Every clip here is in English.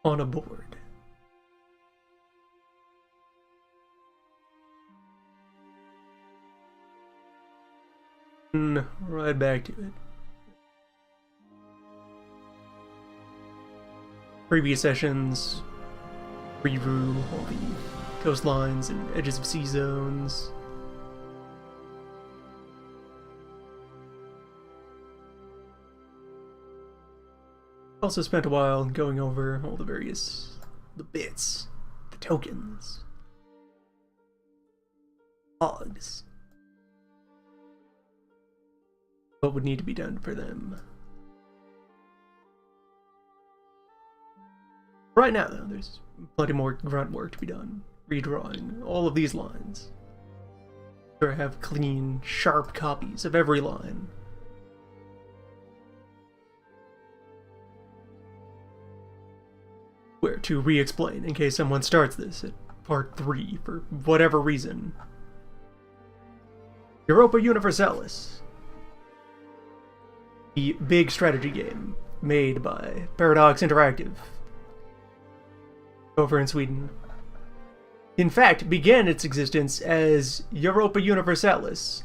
on a board. Right back to it. Previous sessions review all the coastlines and edges of sea zones. Also spent a while going over all the bits, the tokens, logs, what would need to be done for them. Right now, though, there's plenty more grunt work to be done, redrawing all of these lines. Sure, I have clean, sharp copies of every line. Where to re-explain in case someone starts this at part 3 for whatever reason. Europa Universalis. The big strategy game made by Paradox Interactive over in Sweden. In fact, began its existence as Europa Universalis,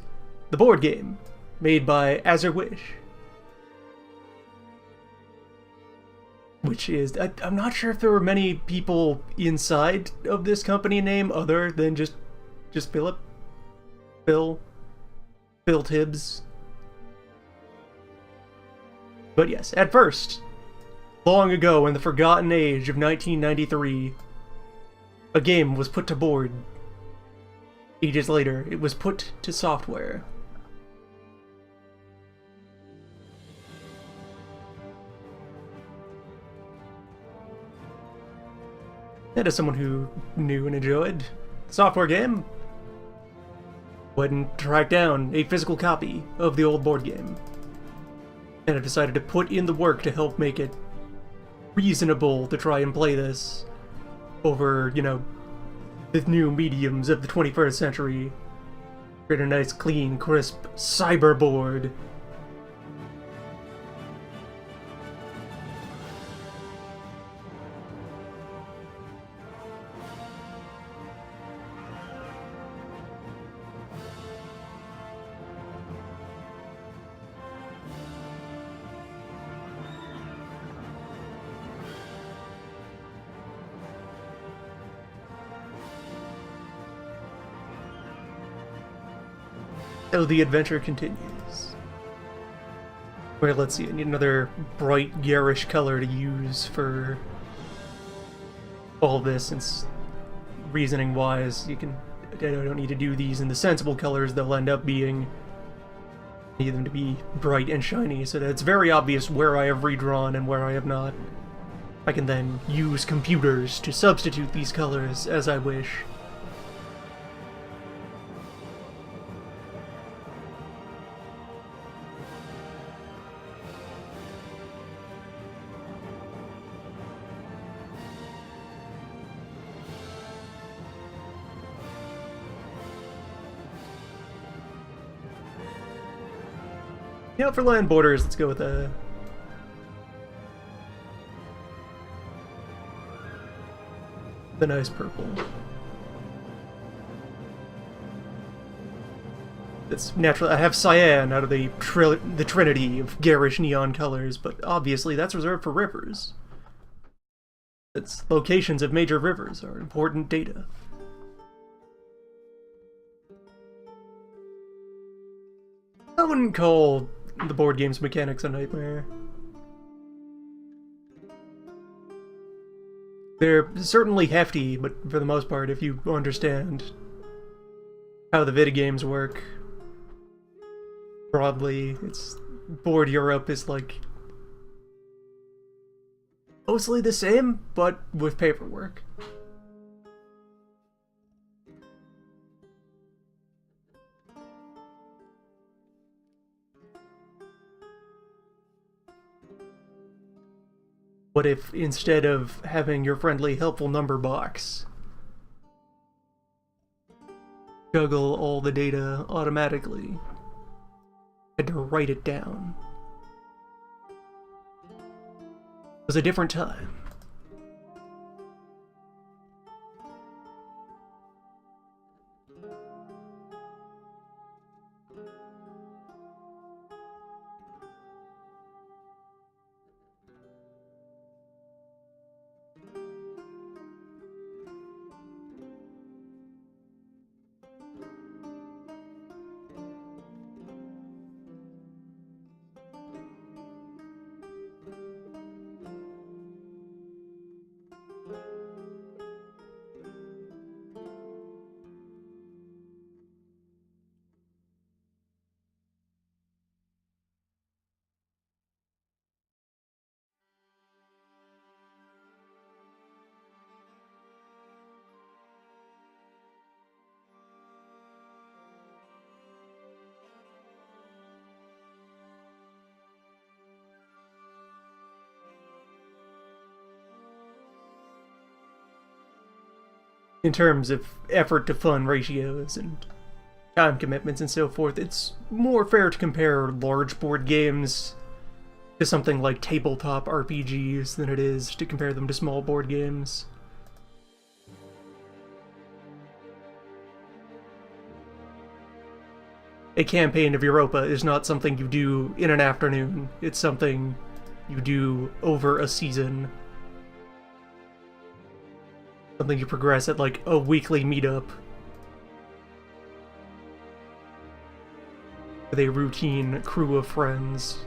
the board game made by As Her Wish. Which is, I'm not sure if there were many people inside of this company name other than just Philip. Phil Tibbs. But yes, at first, long ago in the forgotten age of 1993, a game was put to board. Ages later, it was put to software. And as someone who knew and enjoyed the software game, went and tracked down a physical copy of the old board game. And I decided to put in the work to help make it reasonable to try and play this over, you know, the new mediums of the 21st century. Create a nice, clean, crisp cyber board. So the adventure continues. Where, let's see, I need another bright, garish color to use for all this, since reasoning-wise, I don't need to do these in the sensible colors. They'll end up being, I need them to be bright and shiny, so that it's very obvious where I have redrawn and where I have not. I can then use computers to substitute these colors as I wish. You know, for land borders, let's go with the nice purple. It's natural. I have cyan out of the trinity of garish neon colors, but obviously that's reserved for rivers. Its locations of major rivers are important data. I wouldn't call the board game's mechanics a nightmare. They're certainly hefty, but for the most part, if you understand how the video games work, broadly, it's Board Europe is like mostly the same, but with paperwork. What if, instead of having your friendly helpful number box juggle all the data automatically, had to write it down? It was a different time. in terms of effort to fun ratios and time commitments and so forth, it's more fair to compare large board games to something like tabletop RPGs than it is to compare them to small board games. A campaign of Europa is not something you do in an afternoon. It's something you do over a season. Something you progress at like a weekly meetup with a routine crew of friends.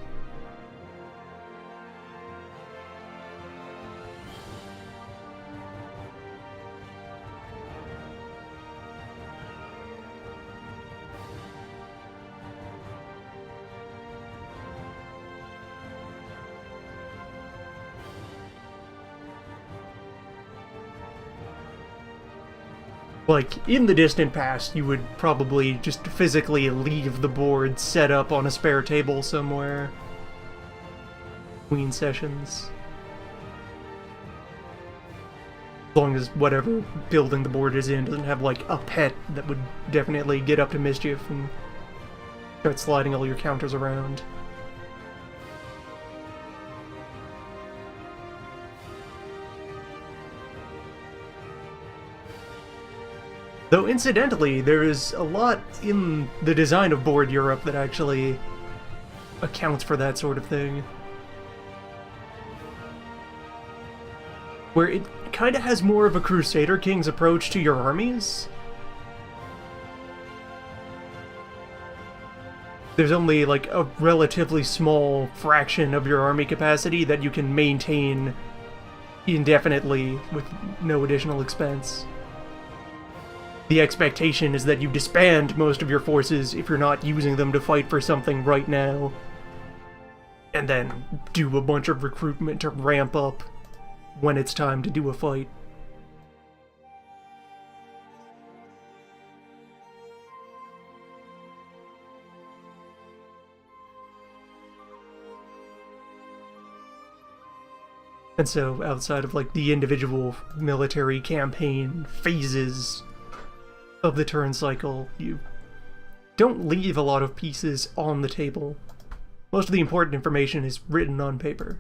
Like, in the distant past, you would probably just physically leave the board set up on a spare table somewhere between sessions. As long as whatever building the board is in doesn't have, like, a pet that would definitely get up to mischief and start sliding all your counters around. Though, incidentally, there is a lot in the design of Board Europe that actually accounts for that sort of thing. Where it kind of has more of a Crusader King's approach to your armies. There's only, like, a relatively small fraction of your army capacity that you can maintain indefinitely with no additional expense. The expectation is that you disband most of your forces if you're not using them to fight for something right now, and then do a bunch of recruitment to ramp up when it's time to do a fight. And so, outside of like the individual military campaign phases of the turn cycle, you don't leave a lot of pieces on the table. Most of the important information is written on paper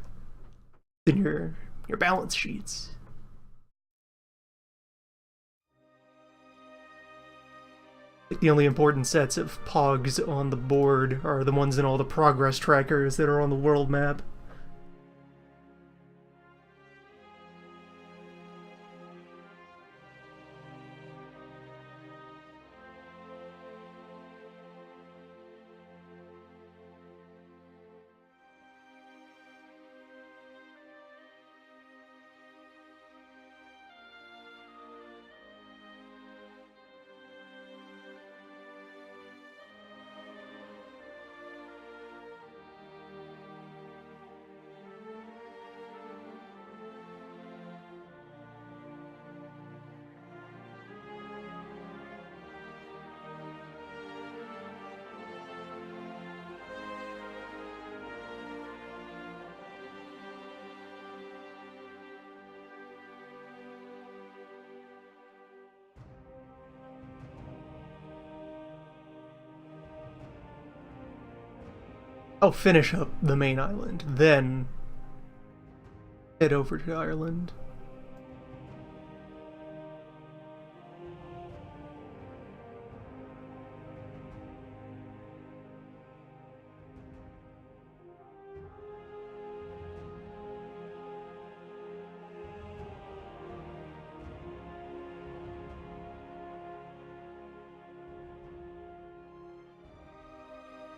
in your balance sheets. Like, the only important sets of pogs on the board are the ones in all the progress trackers that are on the world map. I'll finish up the main island, then head over to Ireland.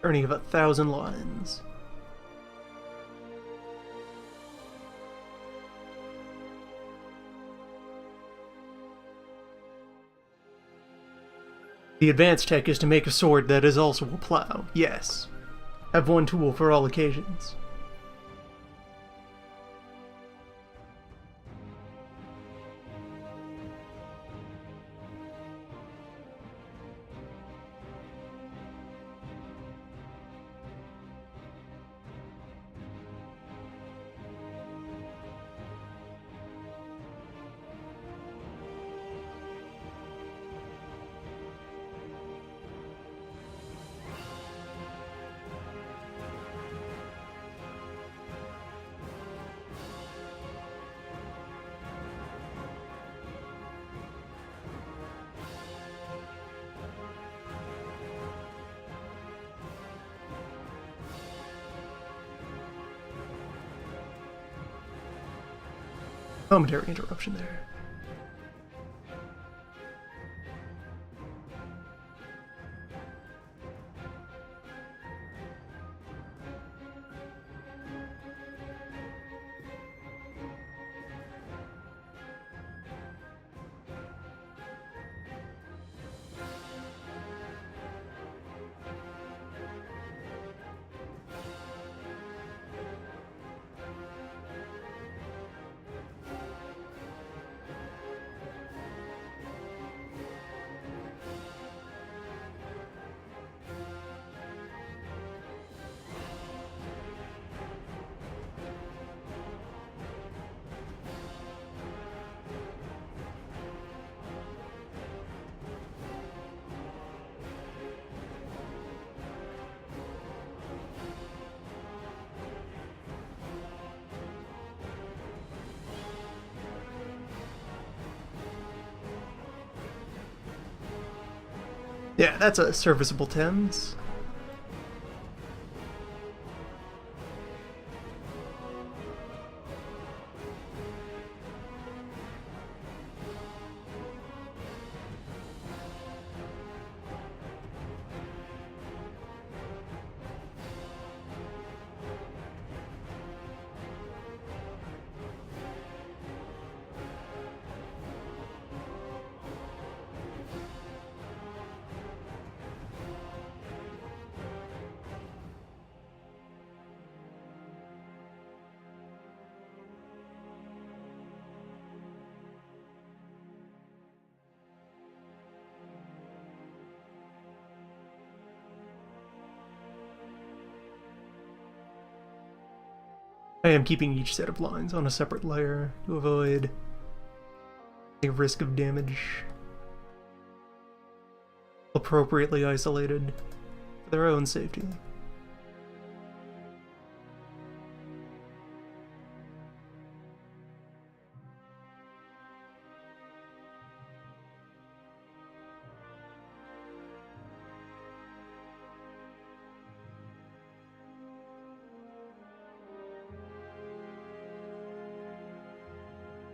Journey of 1,000 lines. The advanced tech is to make a sword that is also a plow, yes. Have one tool for all occasions. Momentary interruption there. Yeah, that's a serviceable Thames. I am keeping each set of lines on a separate layer to avoid a risk of damage. Appropriately isolated for their own safety.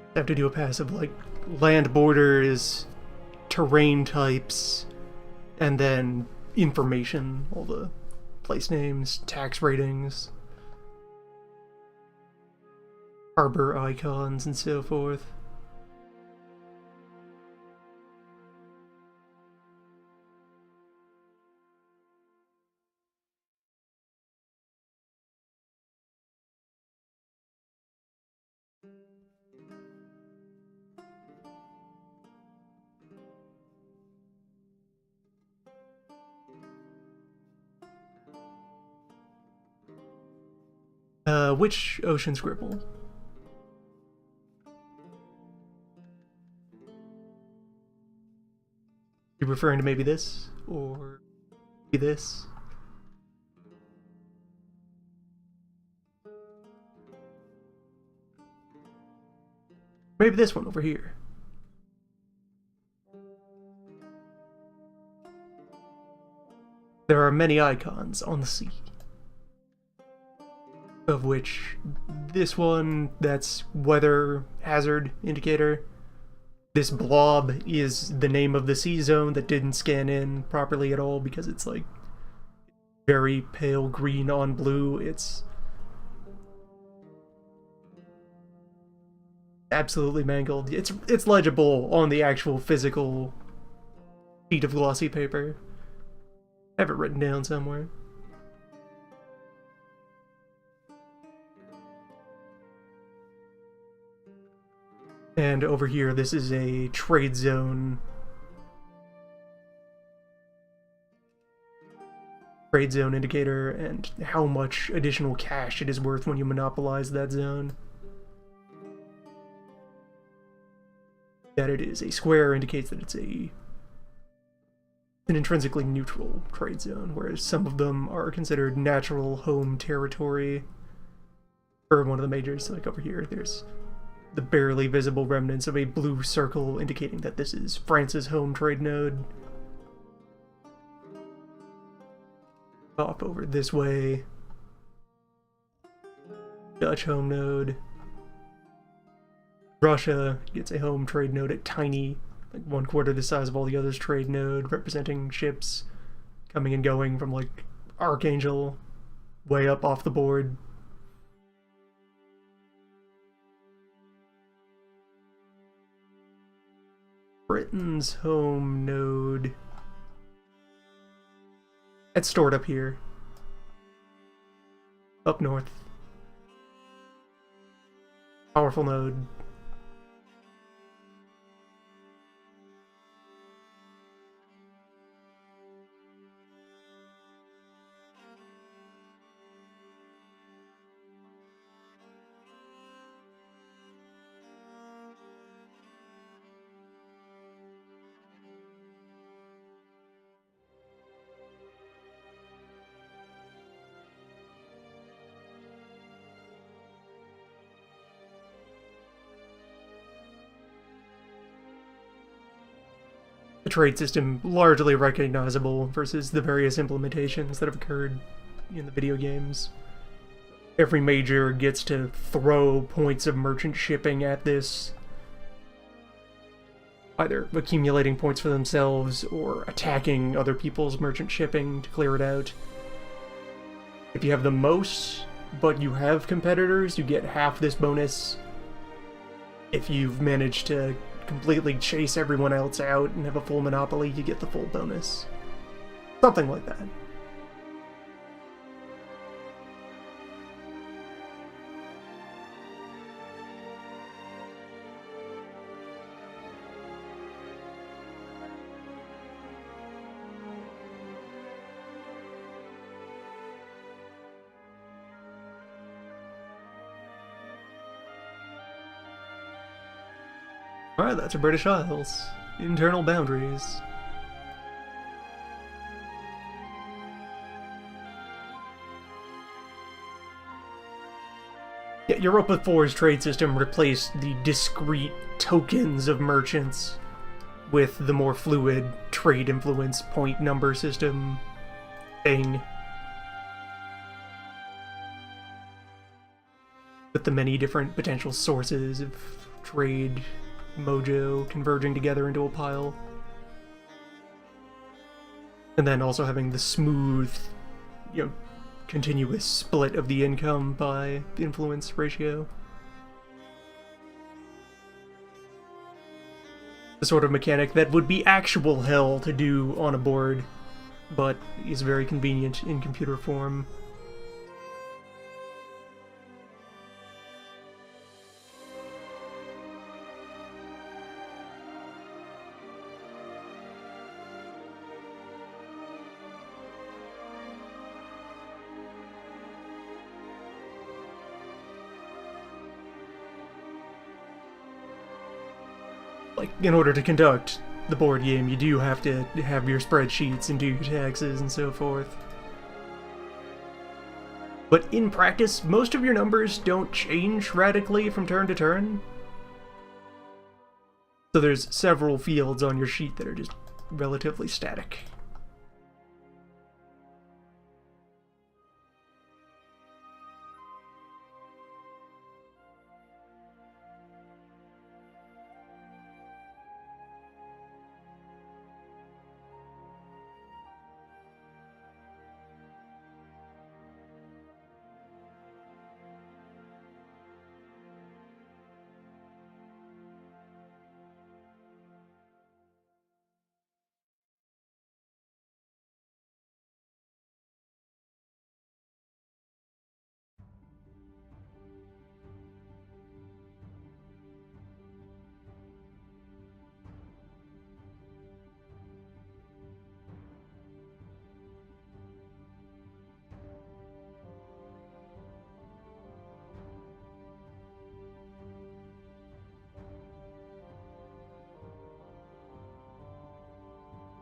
I have to do a passive like land borders, terrain types, and then information, all the place names, tax ratings, harbor icons, and so forth. Which ocean scribble? You referring to maybe this? Or maybe this? Maybe this one over here. There are many icons on the sea. Of which this one, that's weather hazard indicator. This blob is the name of the sea zone that didn't scan in properly at all because it's like very pale green on blue. It's absolutely mangled. It's legible on the actual physical sheet of glossy paper. I have it written down somewhere. And over here, this is a trade zone. Trade zone indicator and how much additional cash it is worth when you monopolize that zone. That it is a square indicates that it's an intrinsically neutral trade zone, whereas some of them are considered natural home territory for one of the majors. Like over here, there's the barely visible remnants of a blue circle indicating that this is France's home trade node. Off over this way. Dutch home node. Russia gets a home trade node at tiny, like 1/4 the size of all the others trade node, representing ships coming and going from like Archangel way up off the board. Britain's home node. It's stored up here. Up north. Powerful node. The trade system largely recognizable versus the various implementations that have occurred in the video games. Every major gets to throw points of merchant shipping at this, either accumulating points for themselves or attacking other people's merchant shipping to clear it out. If you have the most, but you have competitors, you get half this bonus. If you've managed to completely chase everyone else out and have a full monopoly, you get the full bonus. Something like that. Alright, that's a British Isles. Internal boundaries. Yeah, Europa 4's trade system replaced the discrete tokens of merchants with the more fluid trade influence point number system thing. With the many different potential sources of trade mojo converging together into a pile. And then also having the smooth, continuous split of the income by influence ratio. The sort of mechanic that would be actual hell to do on a board, but is very convenient in computer form. Like, in order to conduct the board game, you do have to have your spreadsheets and do your taxes and so forth. But in practice, most of your numbers don't change radically from turn to turn. So there's several fields on your sheet that are just relatively static.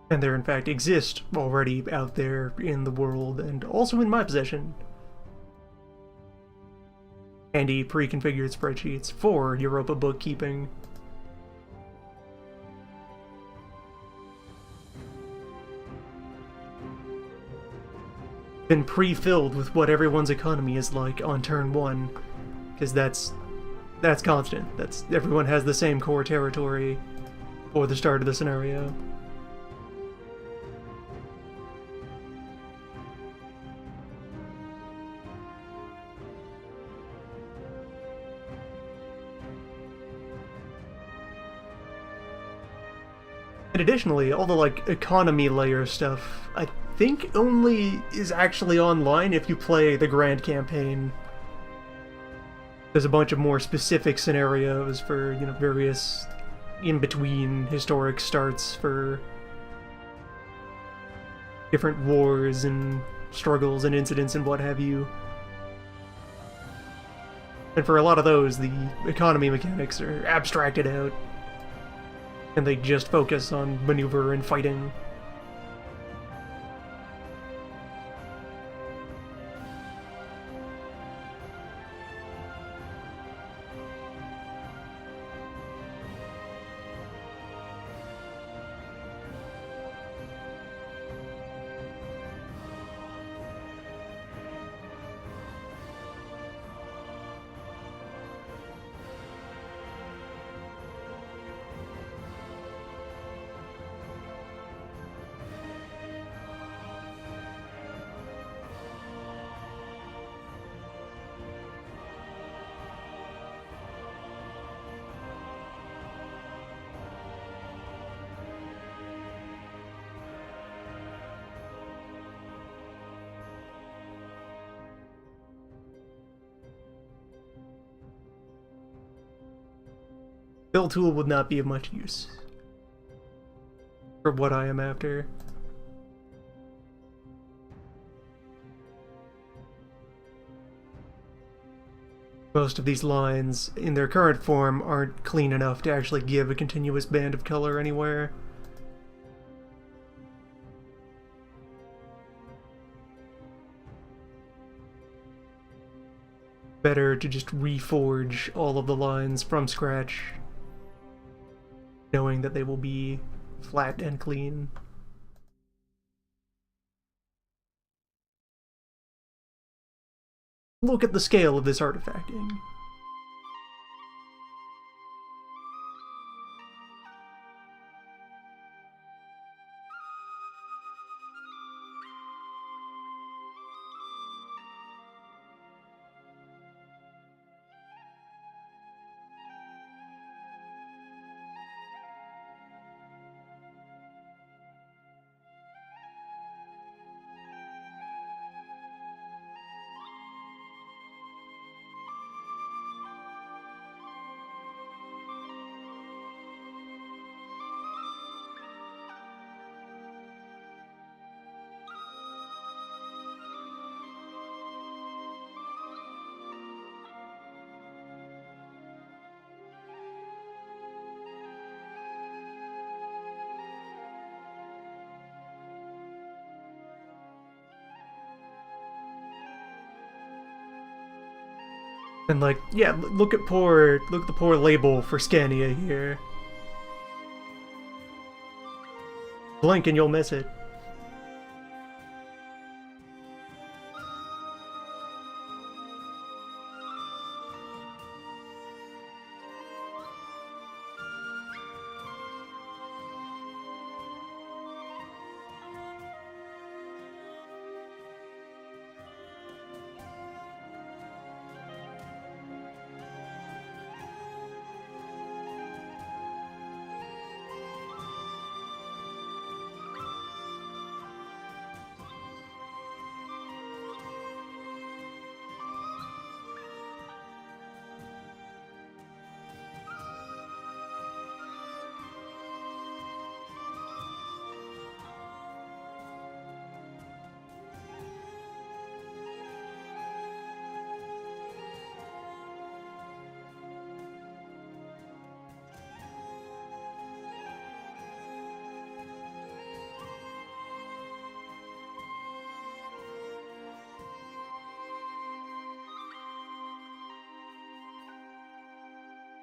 And there in fact exist already out there in the world, and also in my possession, handy pre-configured spreadsheets for Europa bookkeeping. Been pre-filled with what everyone's economy is like on turn 1, because that's that's constant. Everyone has the same core territory for the start of the scenario. And additionally, all the like economy layer stuff, I think only is actually online if you play the Grand Campaign. There's a bunch of more specific scenarios for, you know, various in-between historic starts for different wars and struggles and incidents and what have you. And for a lot of those, the economy mechanics are abstracted out, and they just focus on maneuver and fighting. Fill tool would not be of much use for what I am after. Most of these lines, in their current form, aren't clean enough to actually give a continuous band of color anywhere. Better to just reforge all of the lines from scratch, knowing that they will be flat and clean. Look at the scale of this artifacting. And like, yeah, look at the poor label for Scania here. Blink and you'll miss it.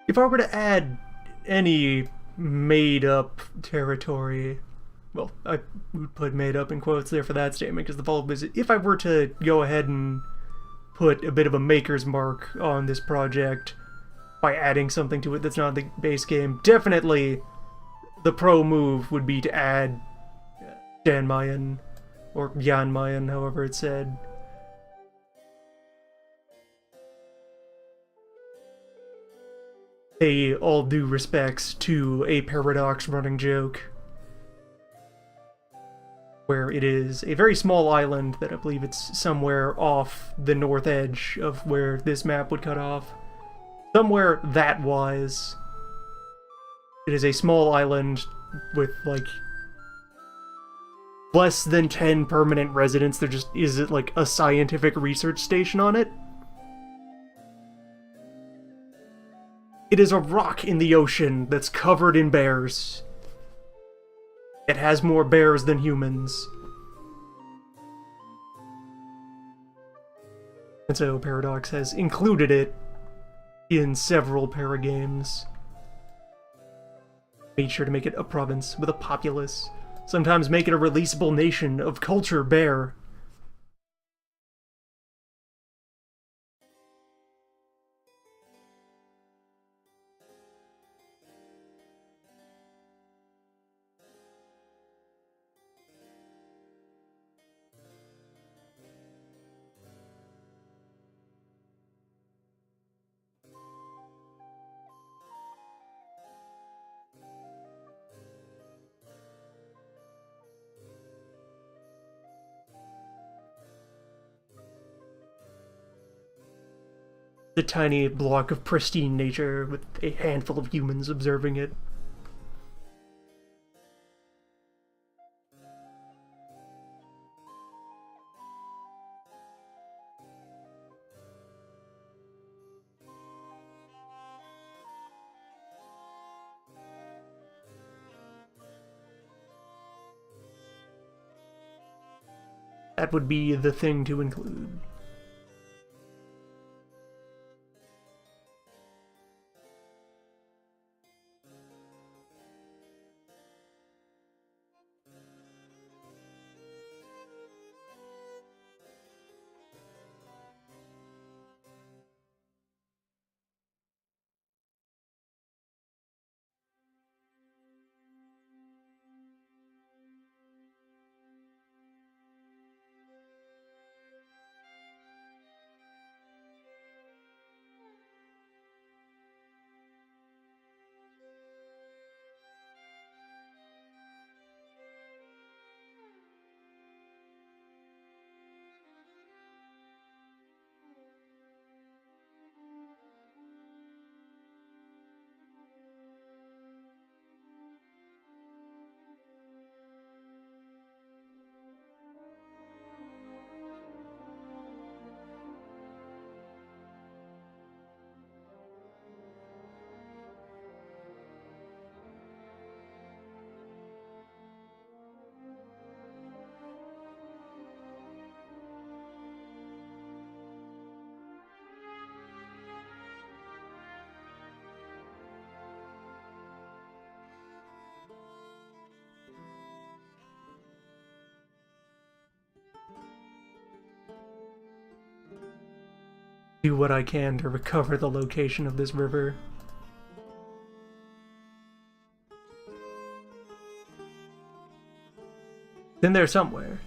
If I were to add any made-up territory, well, I would put made-up in quotes there for that statement, because the follow-up is, if I were to go ahead and put a bit of a maker's mark on this project, by adding something to it that's not the base game. Definitely, the pro move would be to add Dan Mayan, or Jan Mayan, however it's said. Pay all due respects to a Paradox running joke, where it is a very small island that I believe it's somewhere off the north edge of where this map would cut off. Somewhere that wise. It is a small island with, like, less than 10 permanent residents. There just isn't, like, a scientific research station on it. It is a rock in the ocean that's covered in bears. It has more bears than humans. And so Paradox has included it in several para games. Made sure to make it a province with a populace. Sometimes make it a releasable nation of culture bear. A tiny block of pristine nature with a handful of humans observing it. That would be the thing to include. Do what I can to recover the location of this river. Then there somewhere.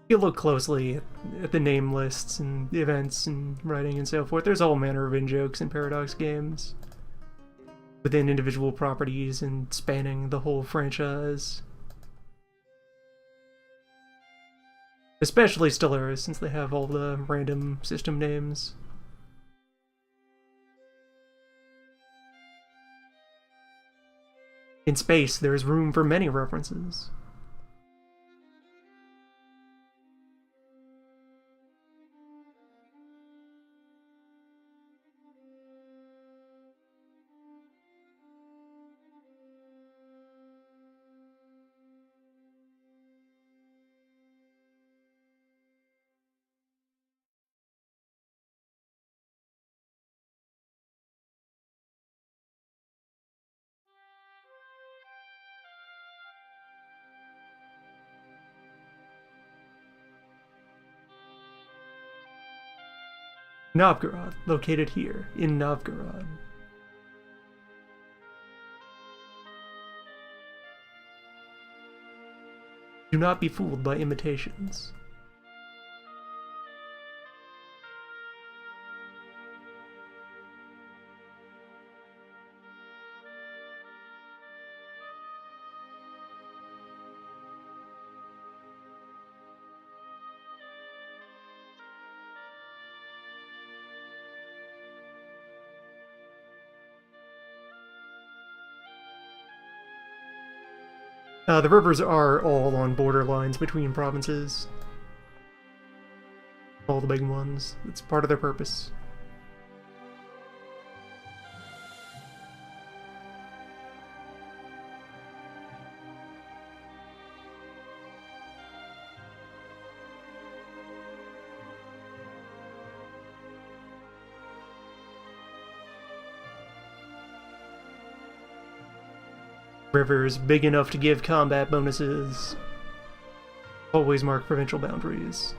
If you look closely at the name lists and events and writing and so forth, there's all manner of in-jokes in Paradox games. within individual properties and spanning the whole franchise. Especially Stellaris, since they have all the random system names. In space, there is room for many references. Novgorod, located here, in Novgorod. Do not be fooled by imitations. The rivers are all on borderlines between provinces. All the big ones. It's part of their purpose. Rivers big enough to give combat bonuses always mark provincial boundaries.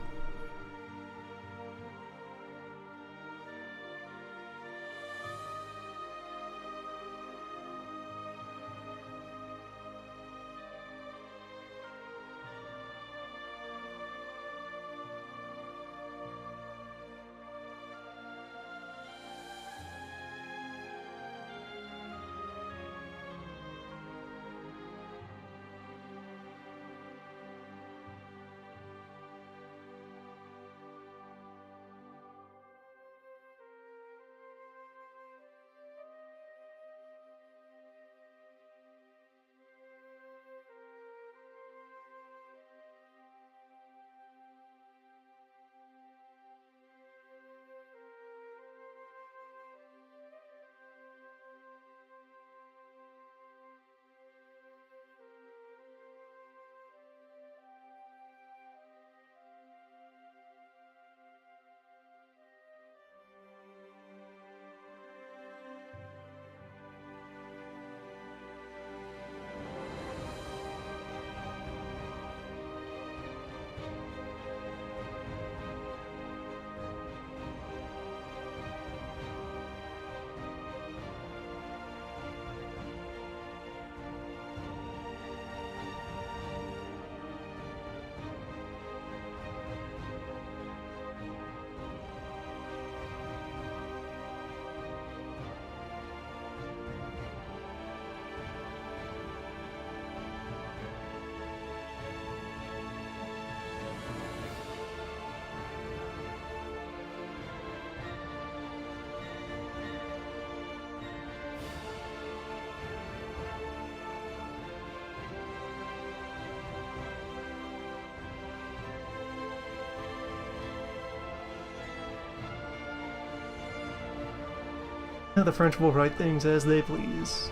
The French will write things as they please.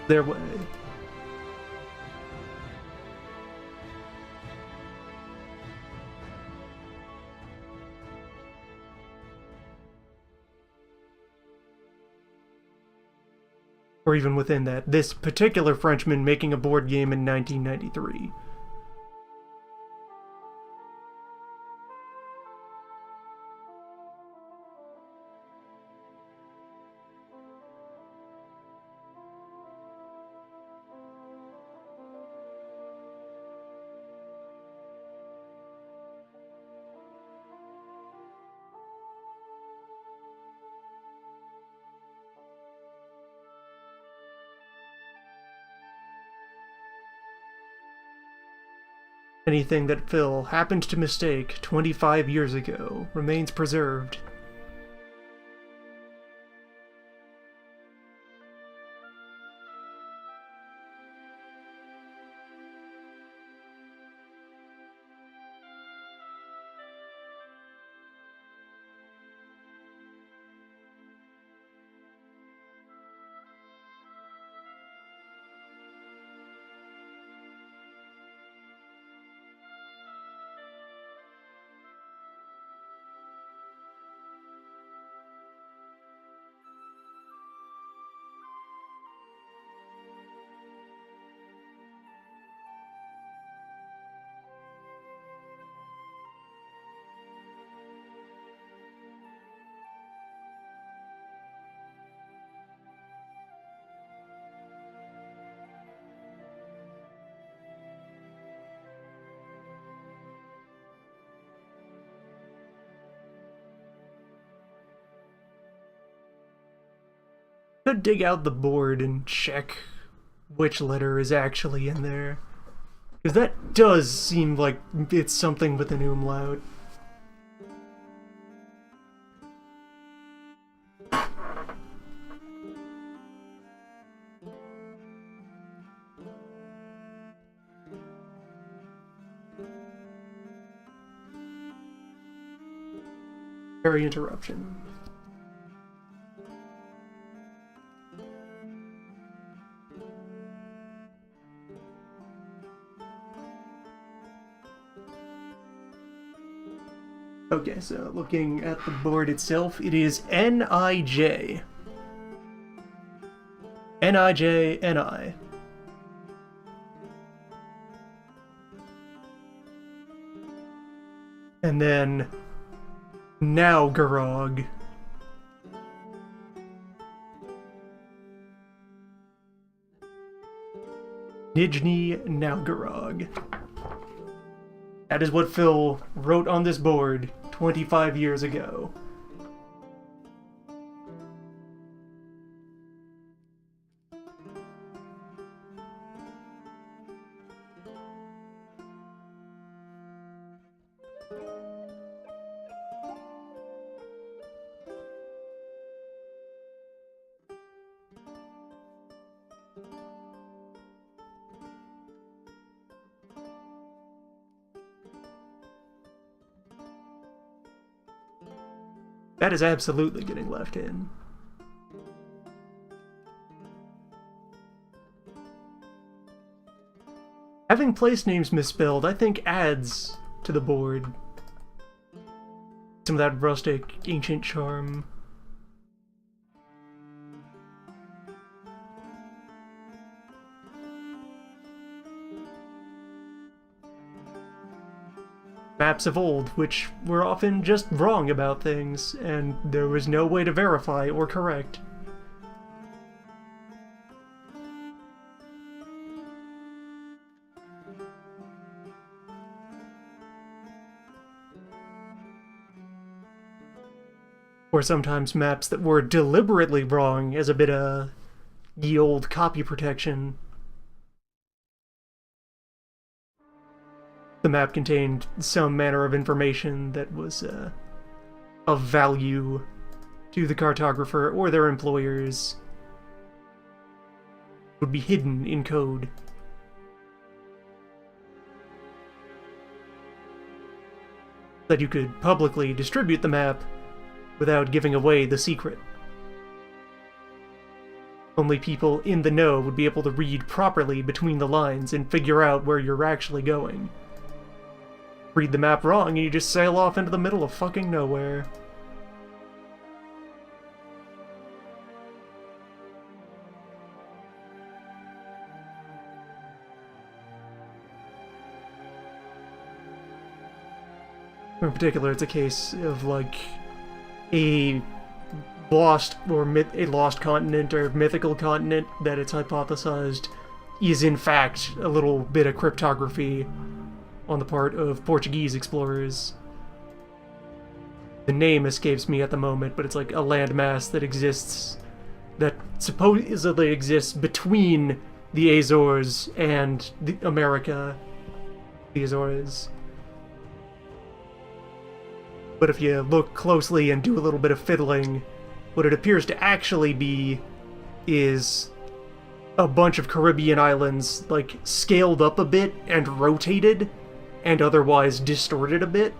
Their way. Or even within that, this particular Frenchman making a board game in 1993. Anything that Phil happened to mistake 25 years ago remains preserved. Could dig out the board and check which letter is actually in there. Because that does seem like it's something with an umlaut. Very interruption. Okay, so looking at the board itself, it is N-I-J. N-I-J, N-I. And then Naugarog. Nijni Naugarog. That is what Phil wrote on this board 25 years ago. That is absolutely getting left in. Having place names misspelled, I think, adds to the board some of that rustic, ancient charm. Maps of old, which were often just wrong about things, and there was no way to verify or correct. Or sometimes maps that were deliberately wrong as a bit of ye old copy protection. The map contained some manner of information that was of value to the cartographer or their employers. It would be hidden in code. That you could publicly distribute the map without giving away the secret. Only people in the know would be able to read properly between the lines and figure out where you're actually going. Read the map wrong and you just sail off into the middle of fucking nowhere. In particular, it's a case of like a lost a lost continent or mythical continent that it's hypothesized is in fact a little bit of cryptography on the part of Portuguese explorers. The name escapes me at the moment, but it's like a landmass that exists, that supposedly exists between the Azores and America. the Azores. But if you look closely and do a little bit of fiddling, what it appears to actually be is a bunch of Caribbean islands, like, scaled up a bit and rotated, and otherwise distorted a bit.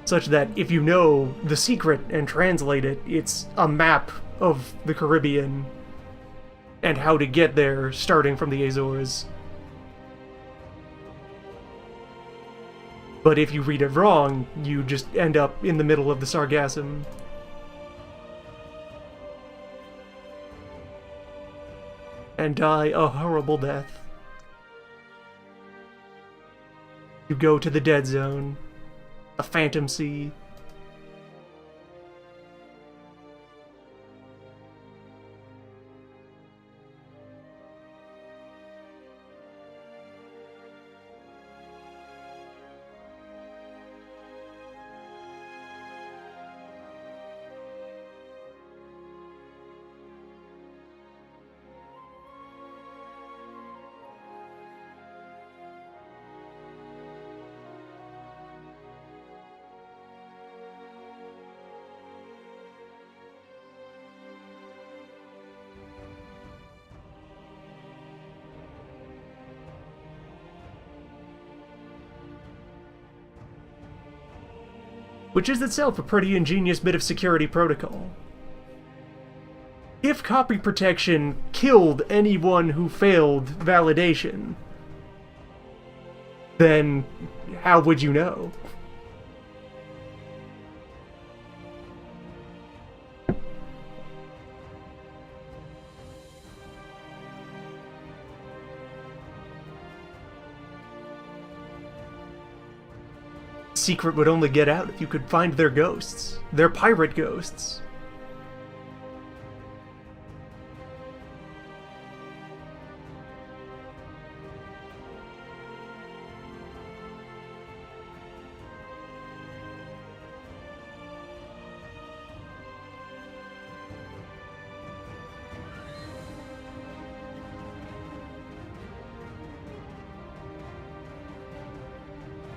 Such that if you know the secret and translate it, it's a map of the Caribbean and how to get there starting from the Azores. But if you read it wrong, you just end up in the middle of the Sargassum. And die a horrible death. You go to the dead zone, a phantom sea. Which is itself a pretty ingenious bit of security protocol. If copy protection killed anyone who failed validation, then how would you know? Secret would only get out if you could find their ghosts. Their pirate ghosts.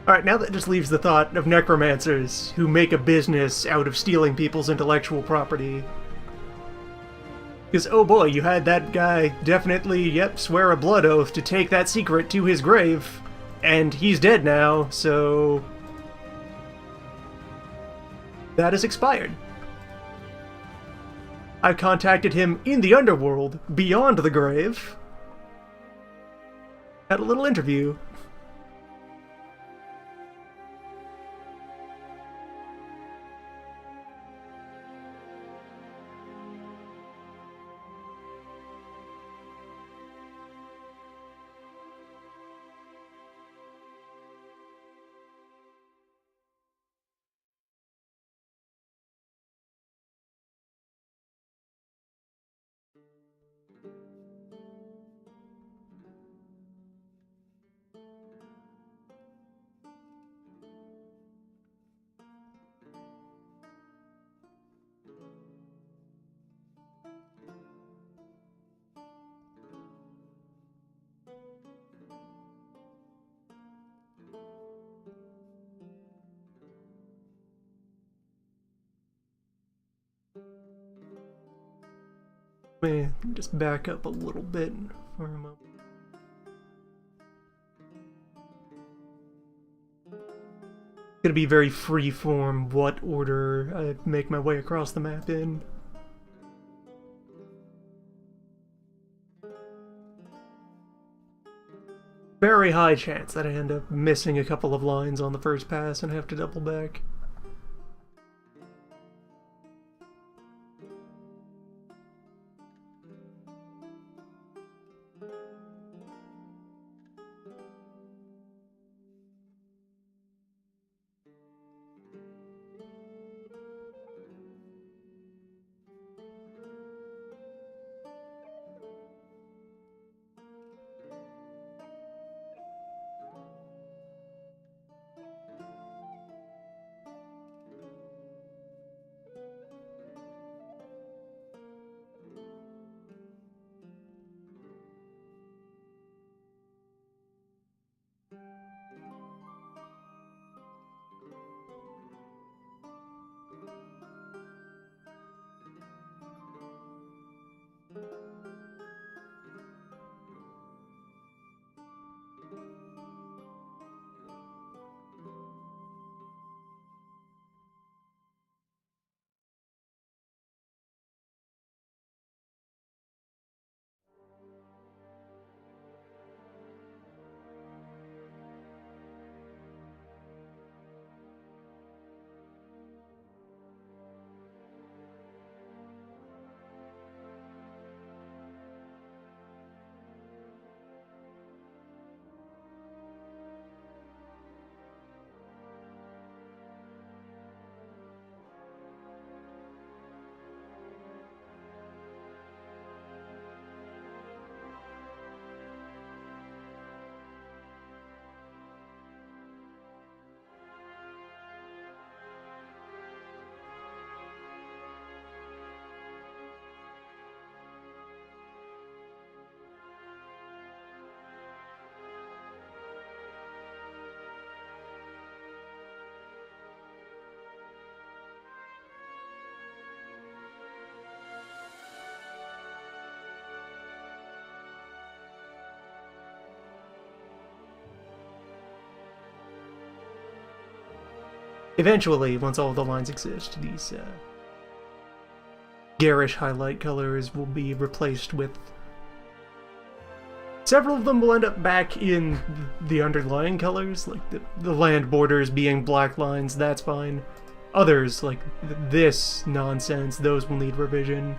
Alright, now that just leaves the thought of necromancers who make a business out of stealing people's intellectual property. Because, oh boy, you had that guy definitely, yep, swear a blood oath to take that secret to his grave, and he's dead now, so... that has expired. I contacted him in the underworld, beyond the grave. Had a little interview. Let me just back up a little bit for a moment. It's gonna be very free-form what order I make my way across the map in. Very high chance that I end up missing a couple of lines on the first pass and have to double back. eventually, once all the lines exist, these garish highlight colors will be replaced with... Several of them will end up back in the underlying colors, like the land borders being black lines, that's fine. Others, like this nonsense, those will need revision.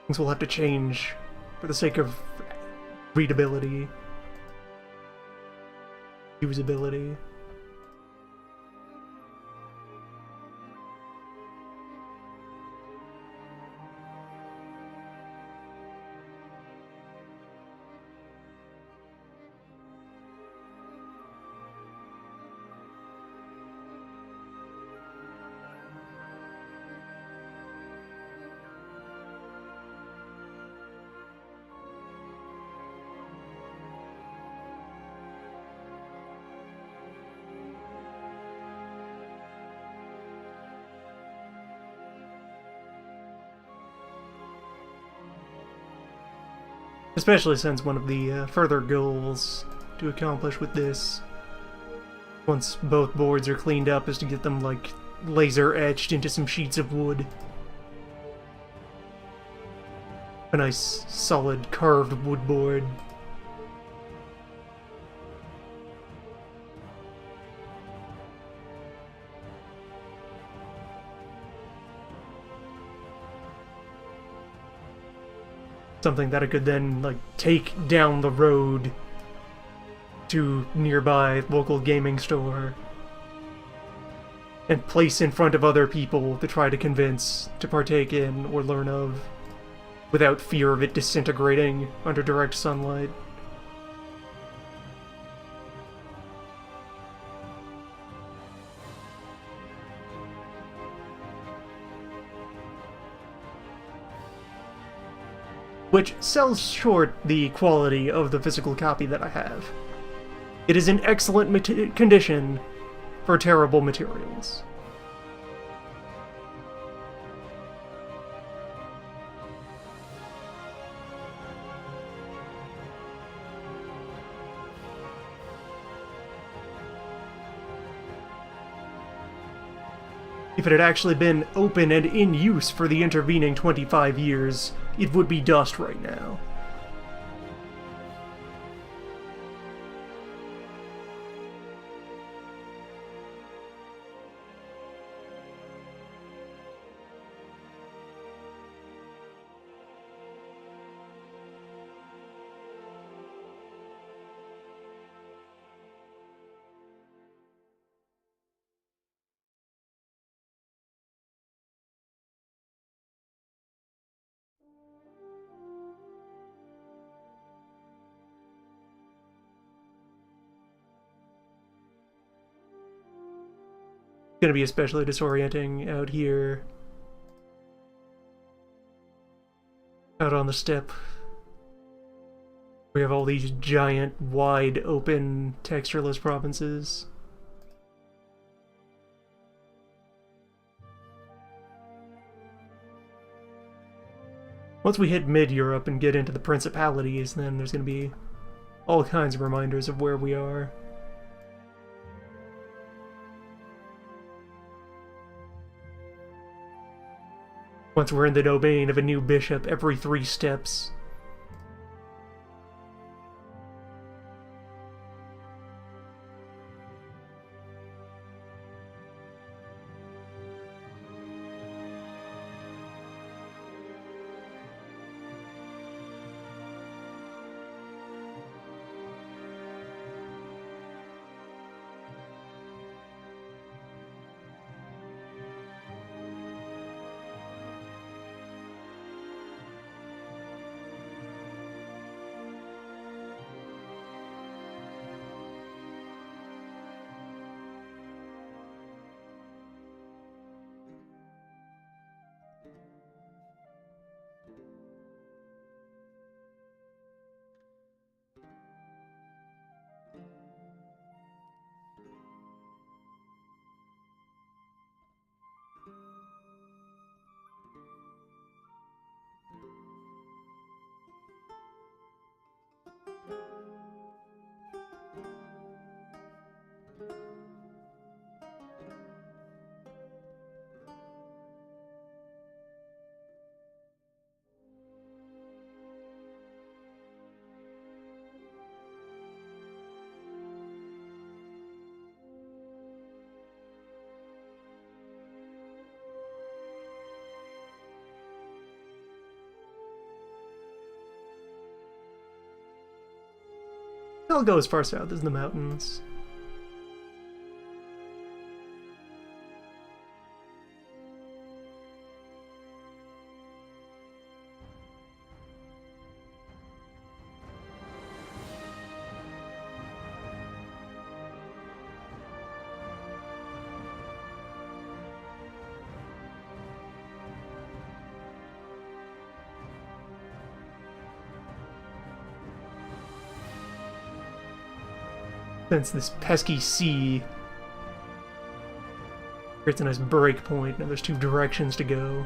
Things will have to change for the sake of readability, usability. Especially since one of the further goals to accomplish with this, once both boards are cleaned up, is to get them, like, laser etched into some sheets of wood. A nice, solid, carved wood board. Something that I could then, like, take down the road to nearby local gaming store and place in front of other people to try to convince to partake in or learn of without fear of it disintegrating under direct sunlight. Which sells short the quality of the physical copy that I have. It is in excellent condition for terrible materials. If it had actually been open and in use for the intervening 25 years, it would be dust right now. Gonna be especially disorienting out here. Out on the steppe. We have all these giant, wide open, textureless provinces. Once we hit mid-Europe and get into the principalities, then there's gonna be all kinds of reminders of where we are. Once we're in the domain of a new bishop every 3 steps. I'll go as far south as the mountains. Since this pesky sea creates a nice break point, now there's two directions to go.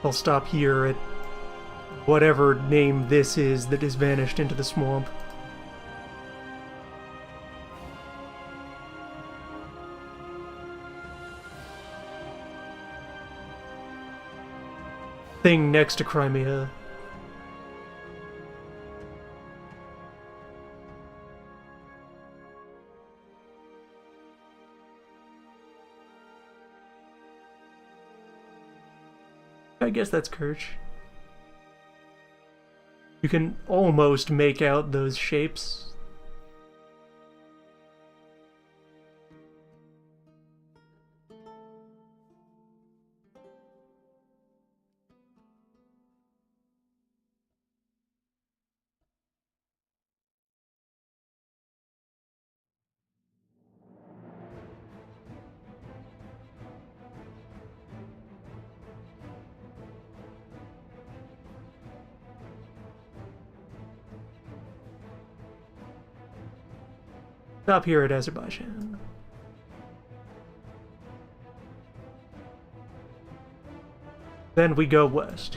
I'll stop here at whatever name this is that has vanished into the swamp. Thing next to Crimea. I guess that's Kirch. You can almost make out those shapes. Stop here at Azerbaijan. Then we go west.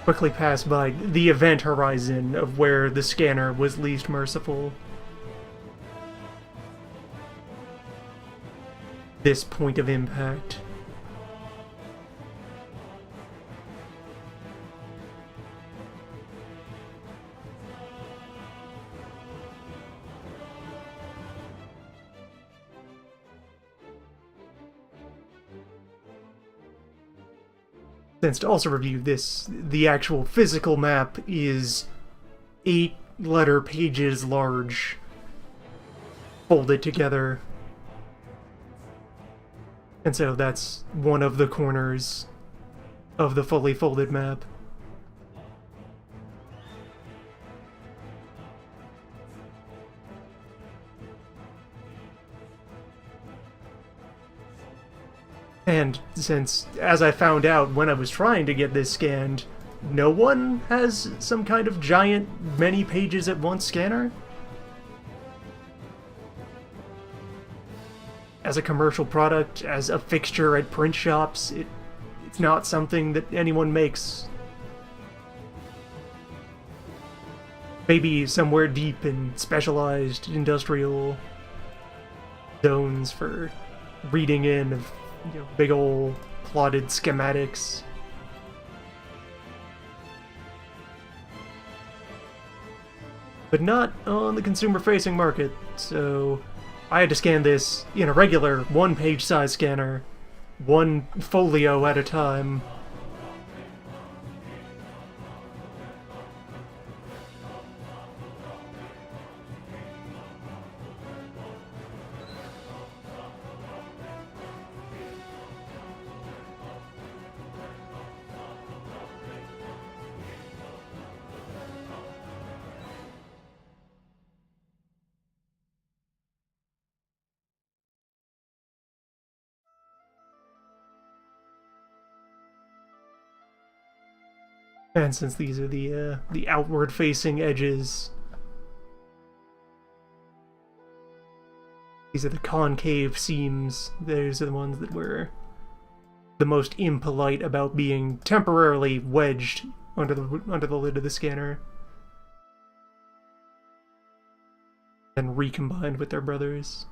Quickly pass by the event horizon of where the scanner was least merciful. This point of impact. Since to also review this, the actual physical map is 8-letter pages large, folded together. And so that's one of the corners of the fully folded map. And since, as I found out when I was trying to get this scanned, no one has some kind of giant many pages at once scanner, as a commercial product, as a fixture at print shops, it's not something that anyone makes. Maybe somewhere deep in specialized industrial zones for reading in of, you know, big ol' plotted schematics. But not on the consumer-facing market, so I had to scan this in a regular one-page size scanner, one folio at a time. And since these are the outward-facing edges, these are the concave seams. Those are the ones that were the most impolite about being temporarily wedged under the lid of the scanner, and recombined with their brothers.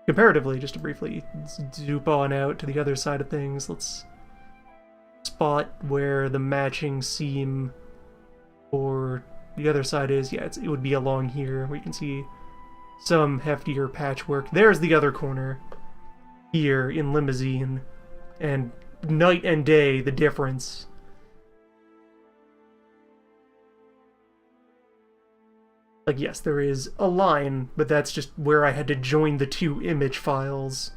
Comparatively, just to briefly zoop on out to the other side of things, let's spot where the matching seam for the other side is. Yeah, it would be along here, where you can see some heftier patchwork. There's the other corner, here in Limousine, and night and day the difference. Like, yes, there is a line, but that's just where I had to join the two image files.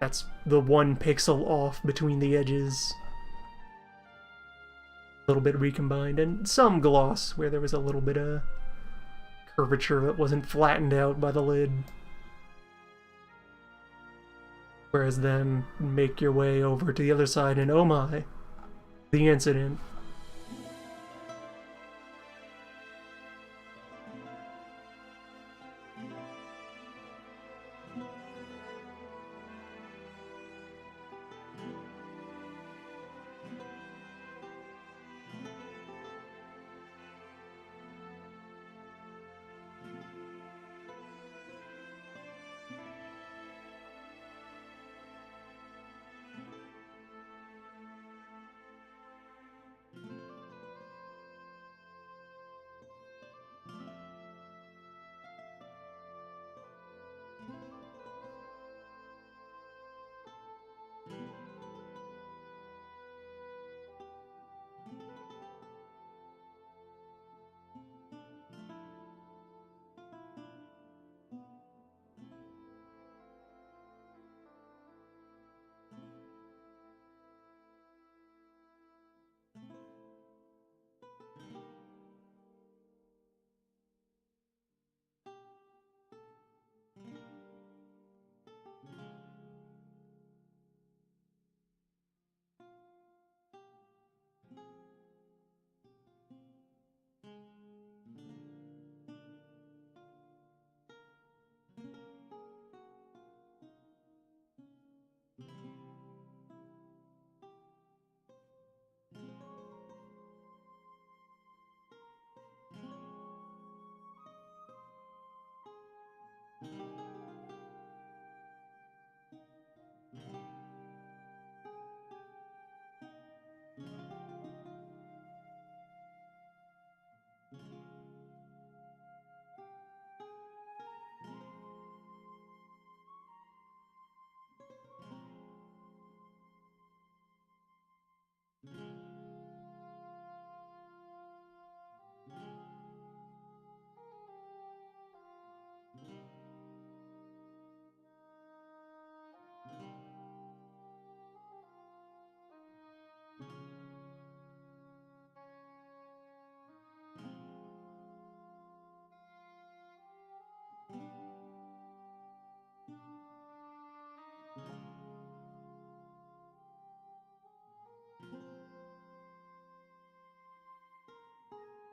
That's the 1 pixel off between the edges. A little bit recombined, and some gloss where there was a little bit of curvature that wasn't flattened out by the lid. Whereas then, make your way over to the other side, and oh my, the incident.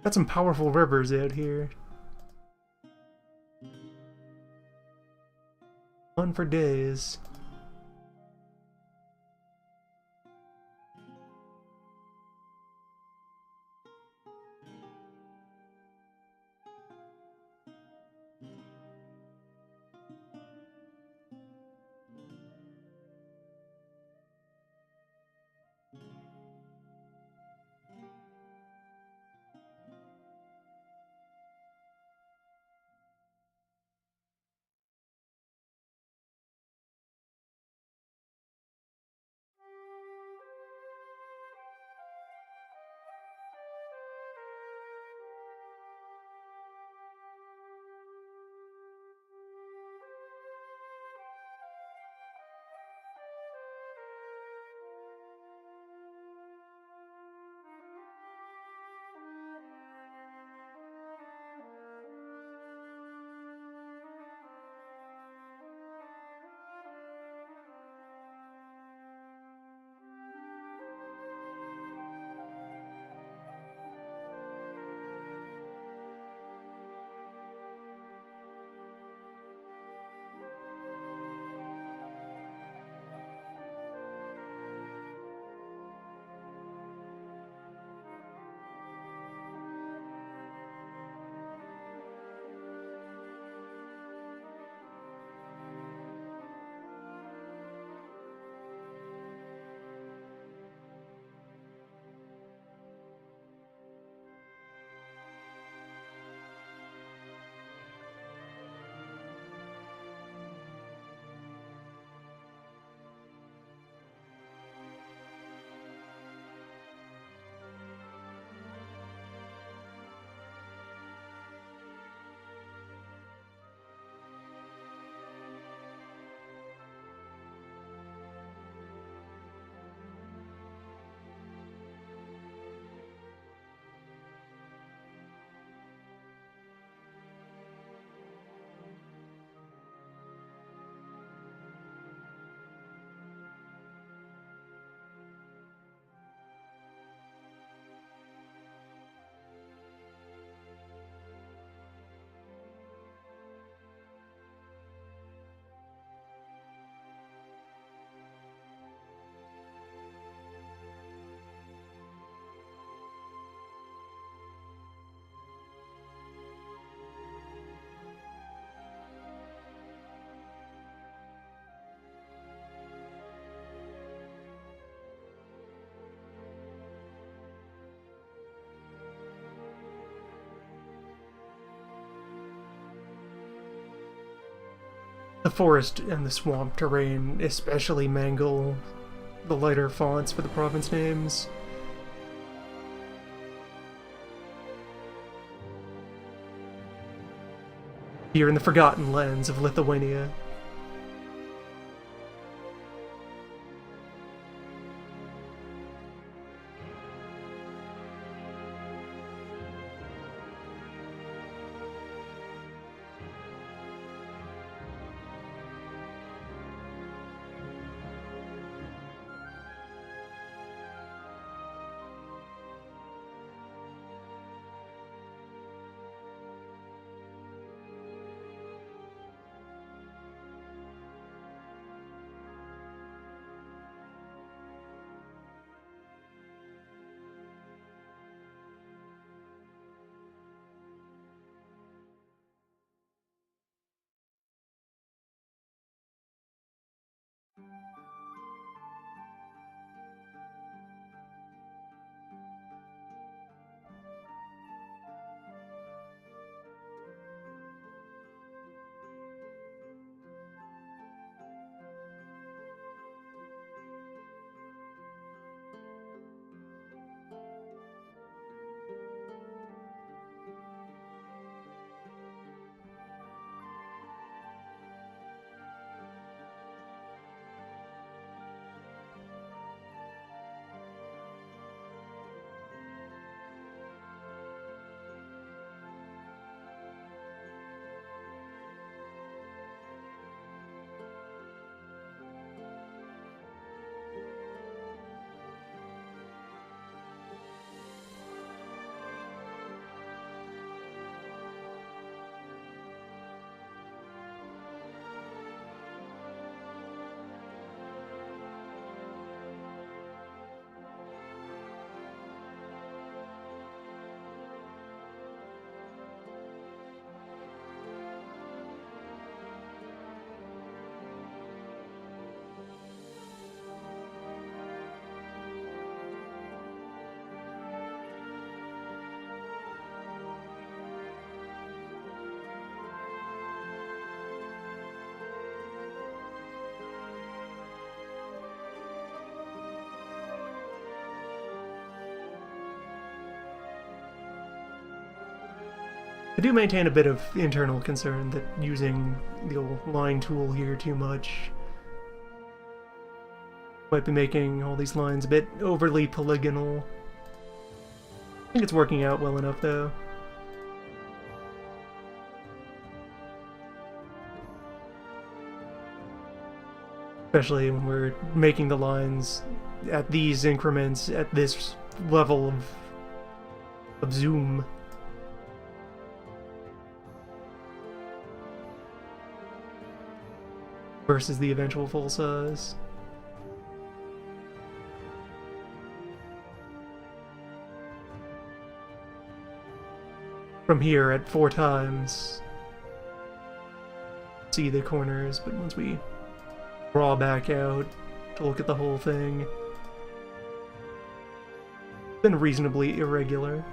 Got some powerful rivers out here. Fun for days. The forest and the swamp terrain especially mangle the lighter fonts for the province names. Here in the Forgotten Lands of Lithuania. I do maintain a bit of internal concern that using the old line tool here too much might be making all these lines a bit overly polygonal. I think it's working out well enough, though. Especially when we're making the lines at these increments, at this level of zoom. Versus the eventual full size. From here at 4 times, see the corners, but once we draw back out to look at the whole thing, it's been reasonably irregular.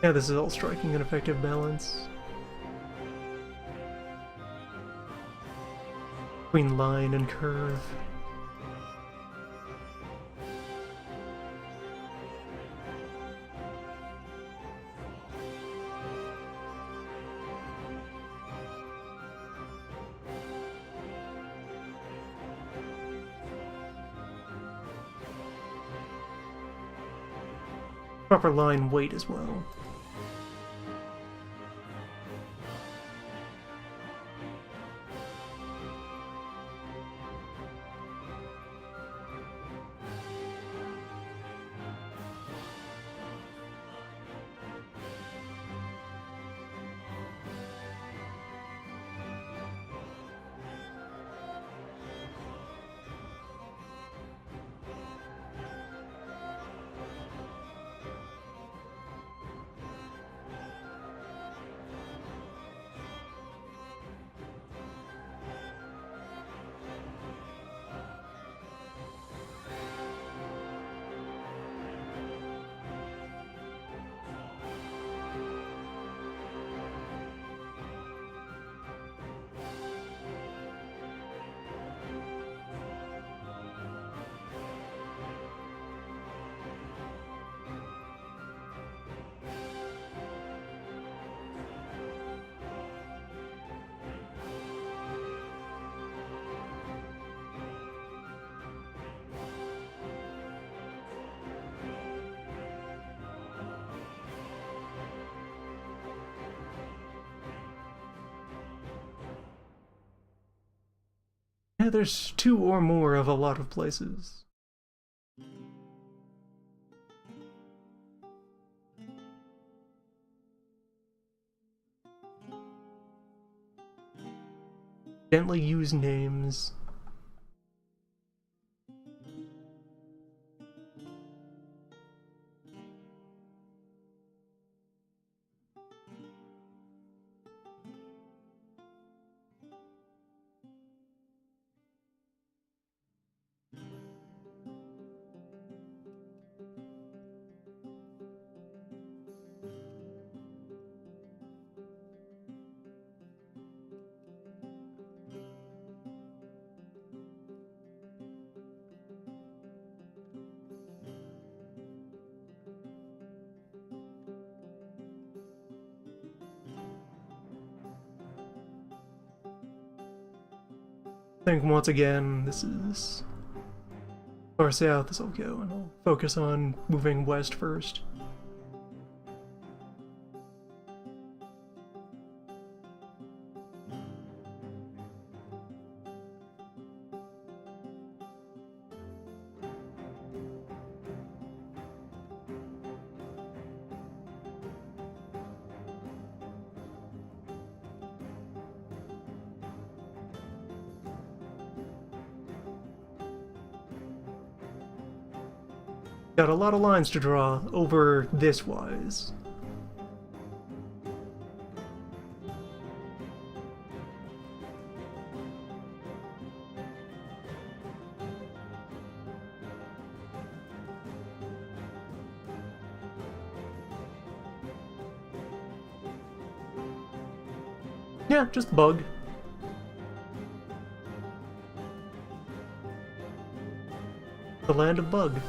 Yeah, this is all striking an effective balance between line and curve. Proper line weight as well. Yeah, there's 2 or more of a lot of places. Gently use names. I think once again, this is far south as I'll go, and I'll focus on moving west first. Got a lot of lines to draw over this wise. Yeah, just bug. The land of bug.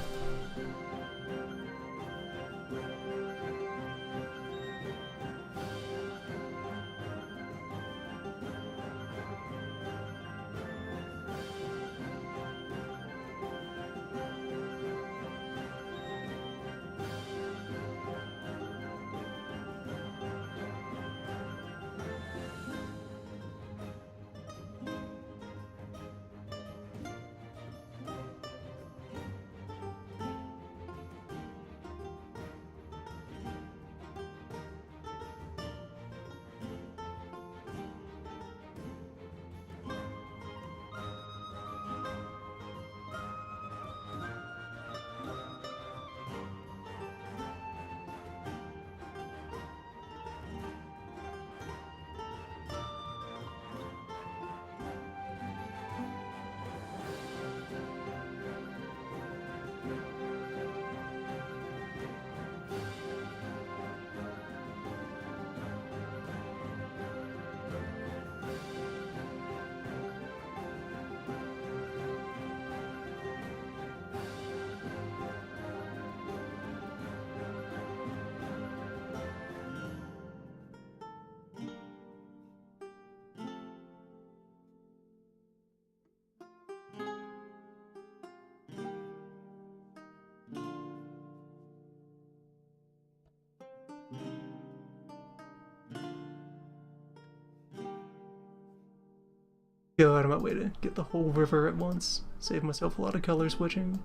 go out of my way to get the whole river at once. Save myself a lot of color switching.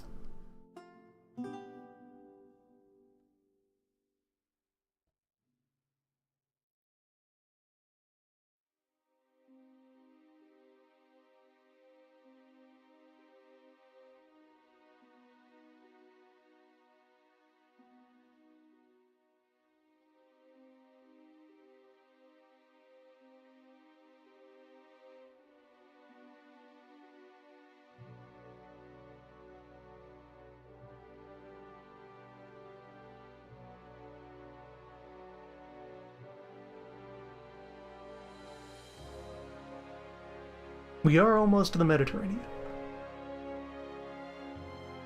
We are almost to the Mediterranean.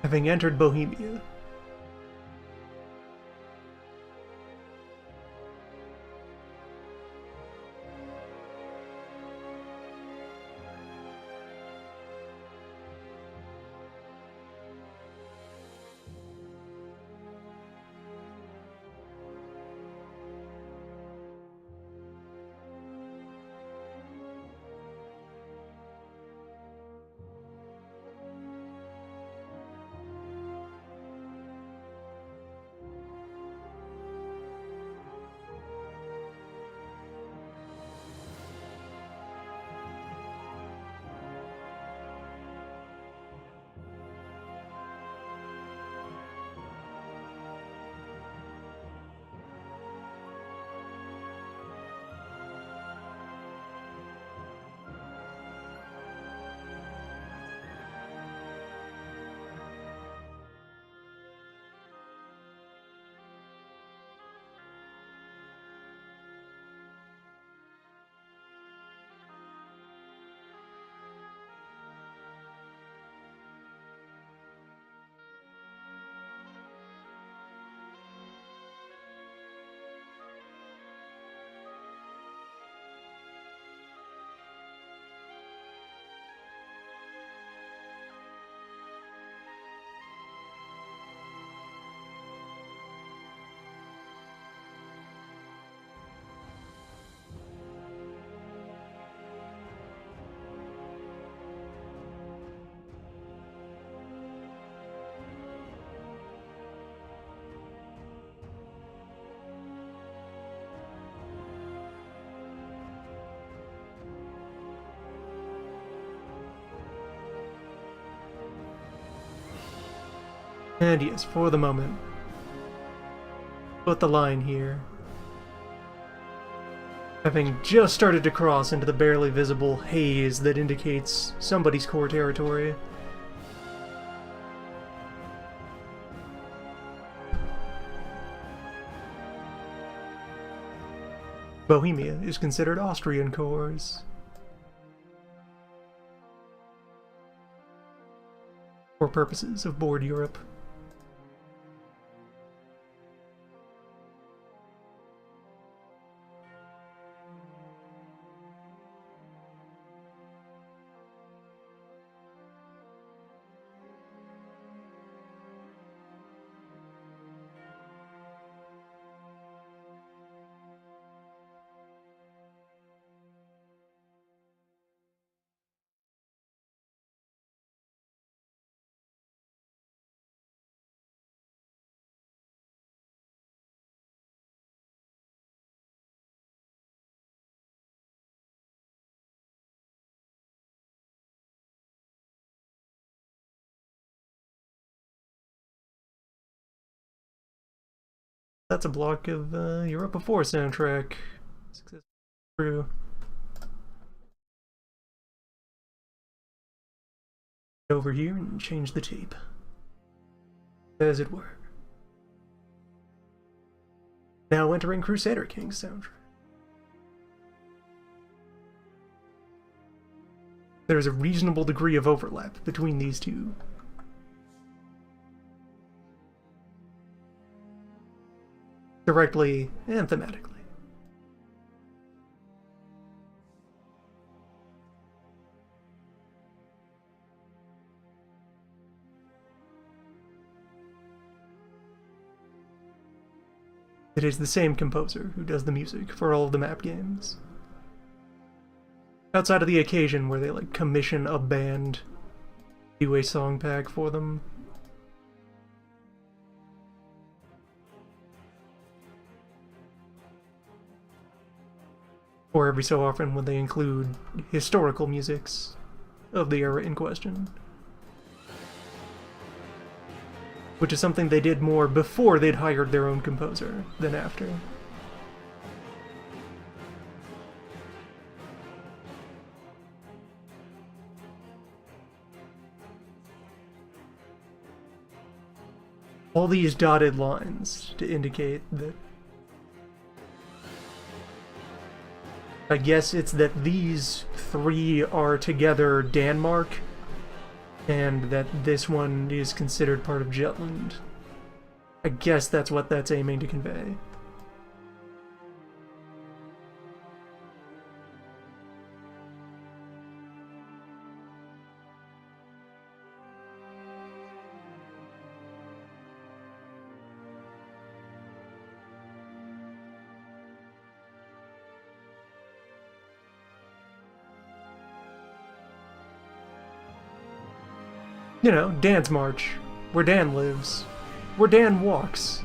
Having entered Bohemia, and yes, for the moment, put the line here. Having just started to cross into the barely visible haze that indicates somebody's core territory. Bohemia is considered Austrian cores. For purposes of Board Europe. That's a block of Europa 4 soundtrack. Success through. Over here and change the tape. As it were. Now entering Crusader Kings soundtrack. There is a reasonable degree of overlap between these two. Directly and thematically. It is the same composer who does the music for all of the map games. Outside of the occasion where they like commission a band to do a song pack for them. Or every so often when they include historical musics of the era in question. Which is something they did more before they'd hired their own composer than after. All these dotted lines to indicate that I guess it's that these three are together Denmark, and that this one is considered part of Jutland. I guess that's what that's aiming to convey. You know, Dan's March, where Dan lives, where Dan walks.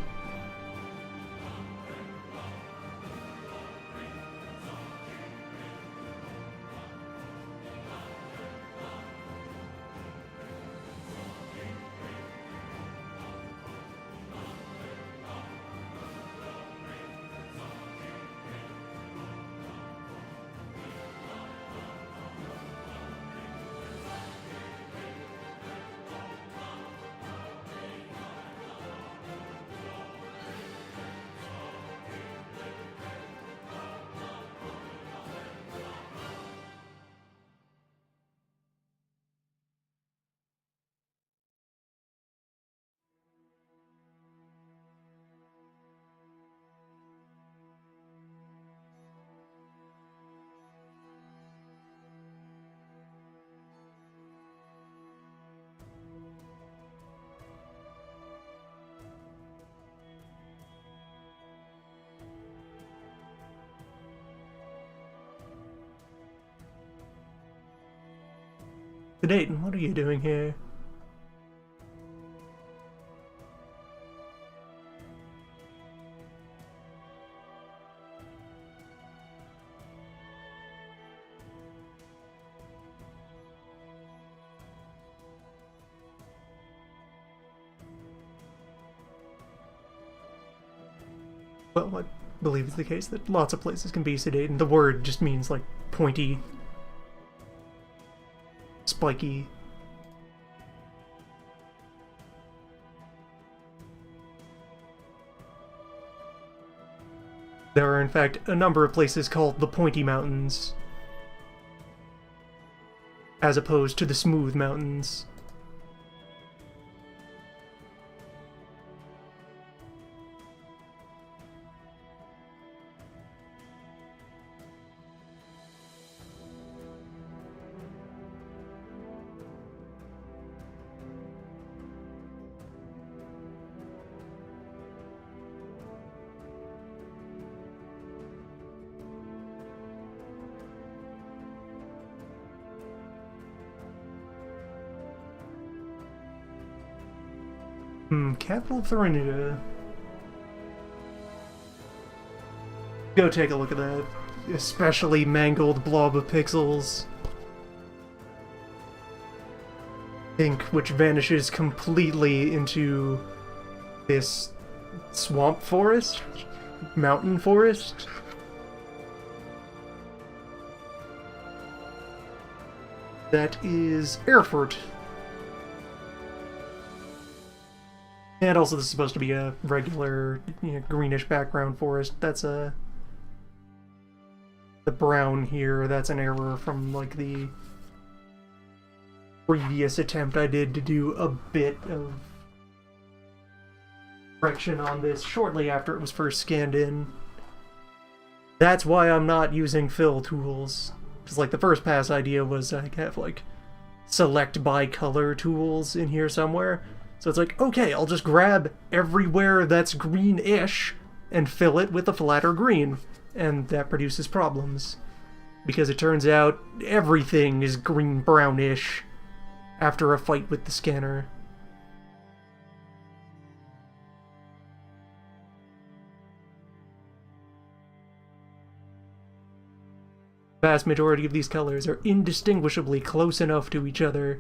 Dayton, what are you doing here? Well, I believe it's the case that lots of places can be sedate, and the word just means, like, pointy, spiky. There are, in fact, a number of places called the Pointy Mountains, as opposed to the Smooth Mountains. Capital of Thuringia. Go take a look at that. Especially mangled blob of pixels. Ink which vanishes completely into this swamp forest? Mountain forest? That is Erfurt. And also this is supposed to be a regular, greenish background forest. That's the brown here, that's an error from, like, the previous attempt I did to do a bit of correction on this shortly after it was first scanned in. That's why I'm not using fill tools. Because, like, the first pass idea was I have, like, select by color tools in here somewhere. So it's like, okay, I'll just grab everywhere that's green-ish and fill it with a flatter green, and that produces problems. because it turns out everything is green-brownish after a fight with the scanner. The vast majority of these colors are indistinguishably close enough to each other.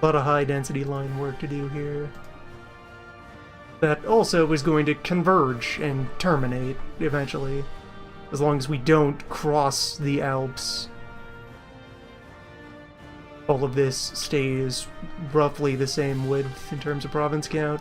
A lot of high-density line work to do here. That also is going to converge and terminate, eventually. As long as we don't cross the Alps. All of this stays roughly the same width in terms of province count.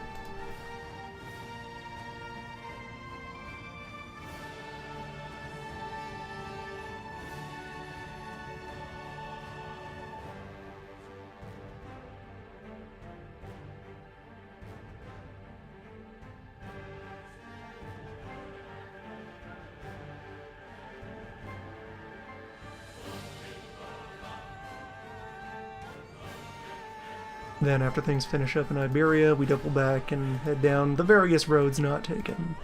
Then after things finish up in Iberia, we double back and head down the various roads not taken.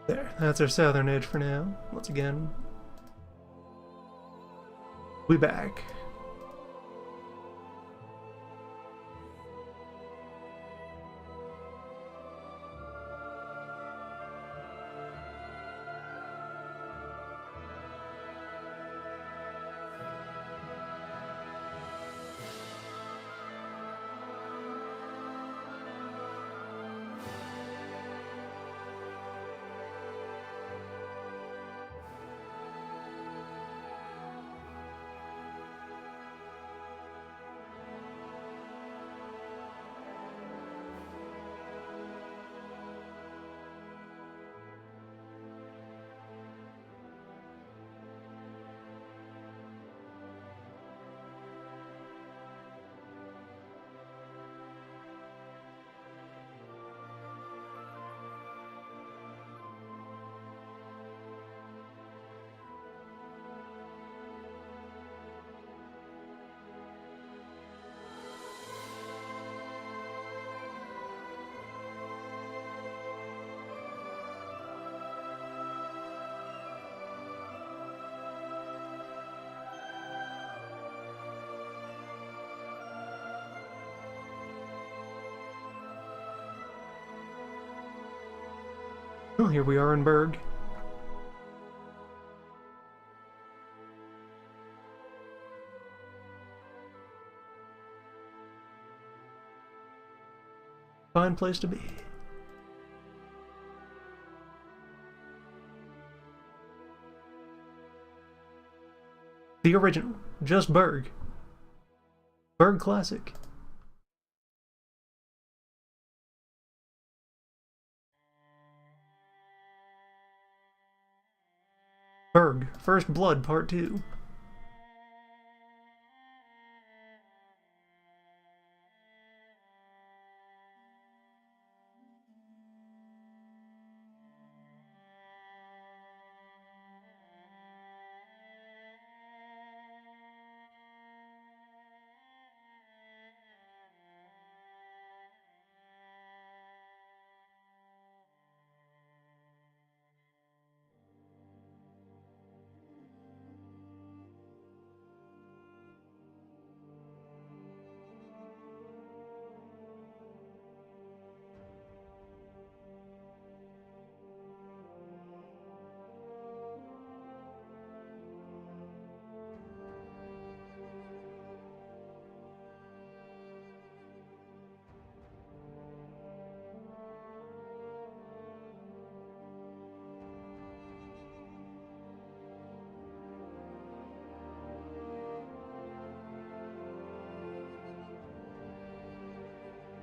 There, that's our southern edge for now. Once again, we back. Well, here we are in Berg. Fine place to be. The original, just Berg. Berg Classic. Berg, First Blood Part 2.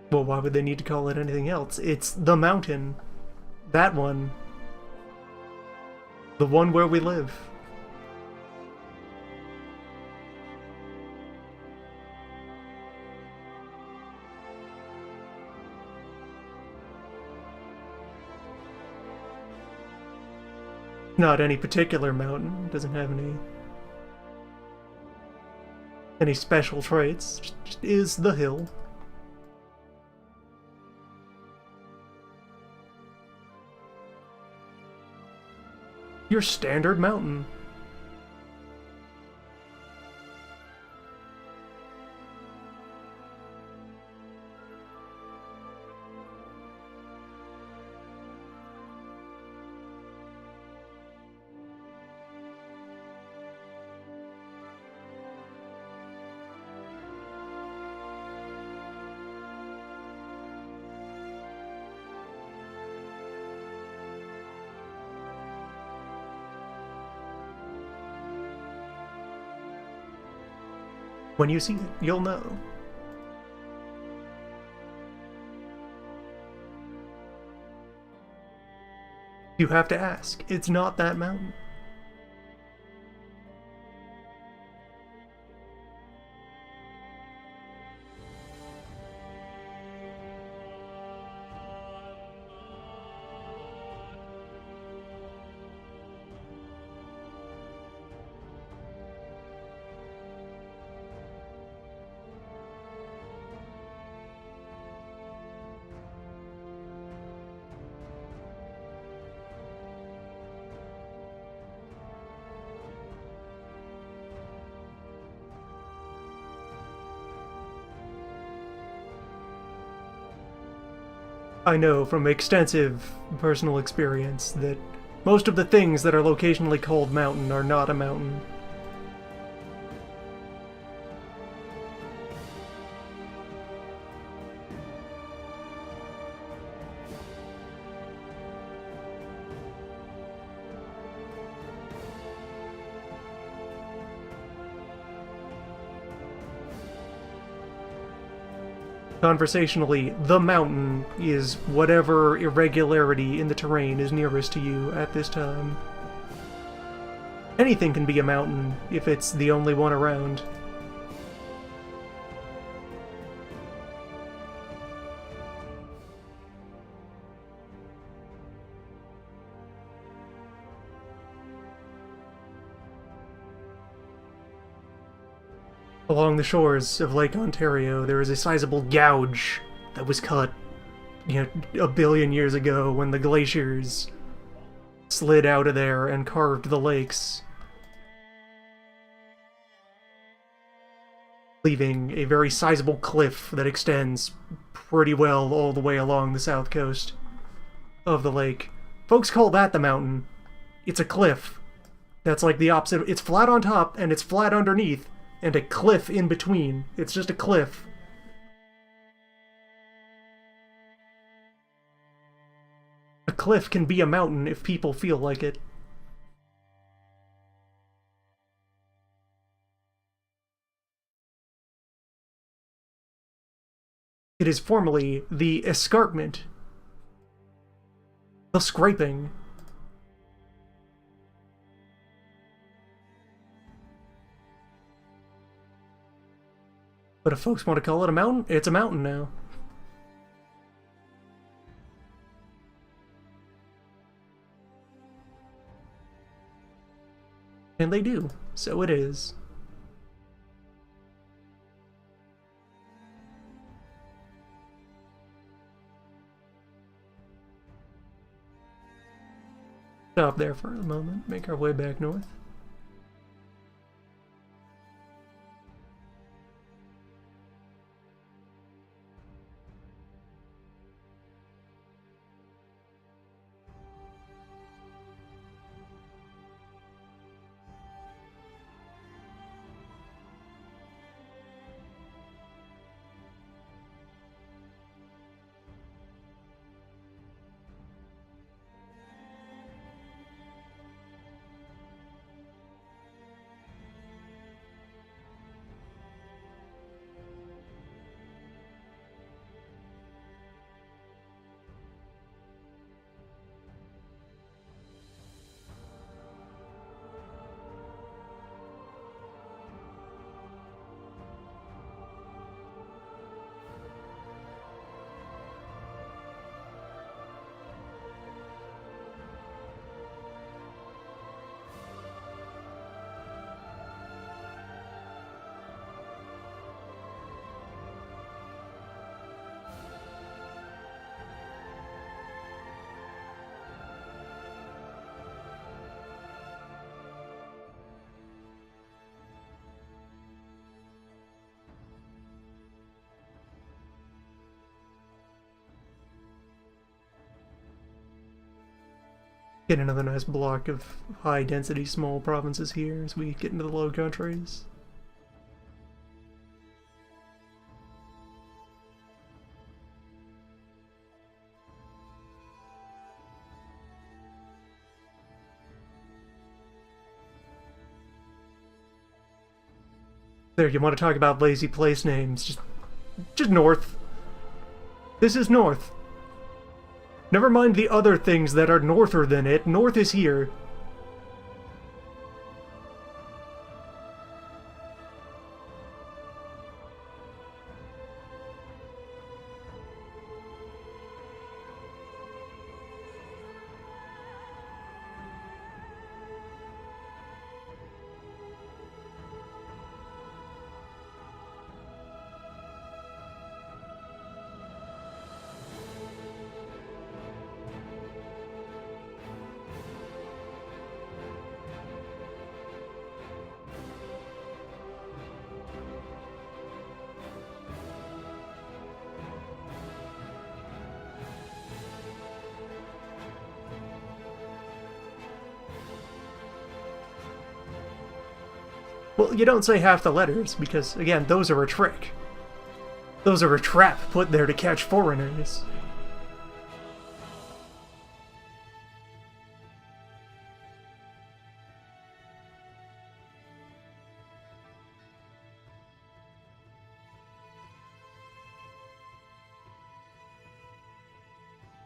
Well, why would they need to call it anything else? It's the mountain. That one. The one where we live. Not any particular mountain. Doesn't have any special traits. Just is the hill. Your standard mountain. When you see it, you'll know. You have to ask. It's not that mountain. I know from extensive personal experience that most of the things that are locationally called mountain are not a mountain. Conversationally, the mountain is whatever irregularity in the terrain is nearest to you at this time. Anything can be a mountain if it's the only one around. Along the shores of Lake Ontario, there is a sizable gouge that was cut, a billion years ago when the glaciers slid out of there and carved the lakes, leaving a very sizable cliff that extends pretty well all the way along the south coast of the lake. Folks call that the mountain. It's a cliff. That's like the opposite. It's flat on top and it's flat underneath, and a cliff in between. It's just a cliff. A cliff can be a mountain if people feel like it. It is formally the escarpment, the scraping. But if folks want to call it a mountain, it's a mountain now. And they do, so it is. Stop there for a moment, make our way back north. Get another nice block of high-density small provinces here as we get into the Low Countries. There, you want to talk about lazy place names, just north. This is north. Never mind the other things that are norther than it. North is here. Well, you don't say half the letters, because, again, those are a trick. Those are a trap put there to catch foreigners.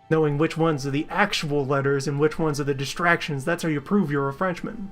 Knowing which ones are the actual letters and which ones are the distractions, that's how you prove you're a Frenchman.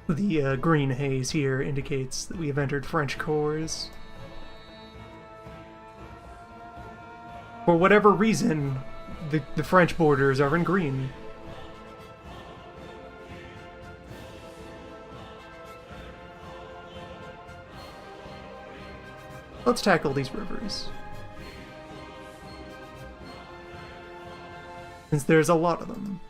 The green haze here indicates that we have entered French cores. For whatever reason, the French borders are in green. Let's tackle these rivers, since there's a lot of them.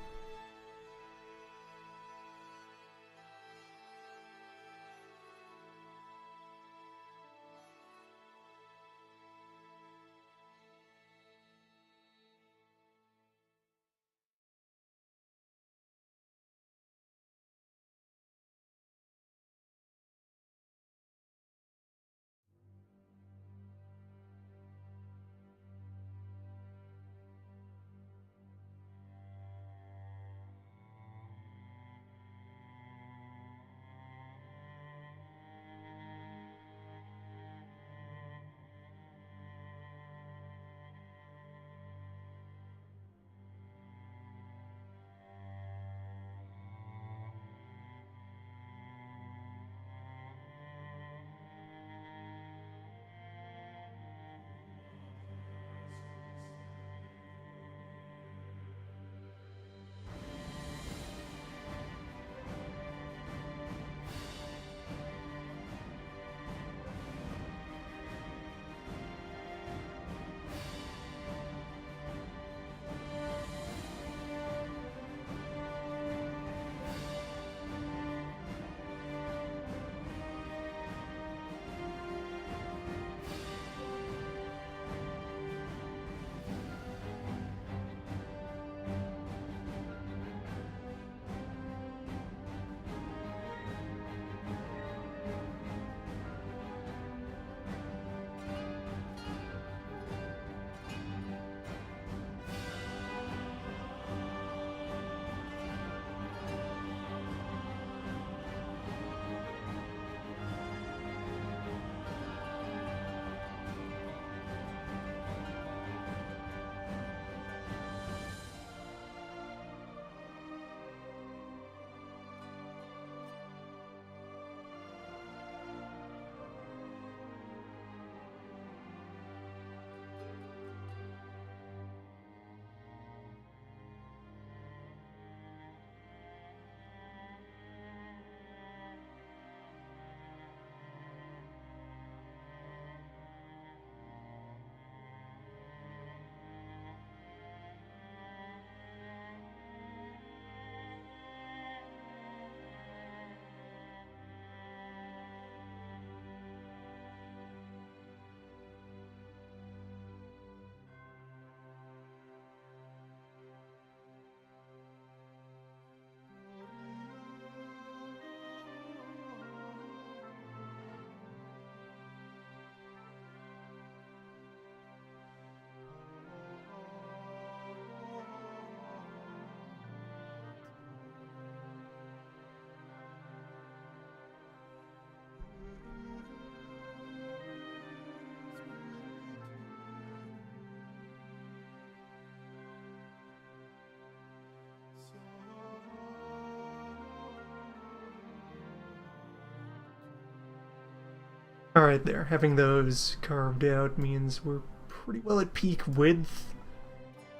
Alright there, having those carved out means we're pretty well at peak width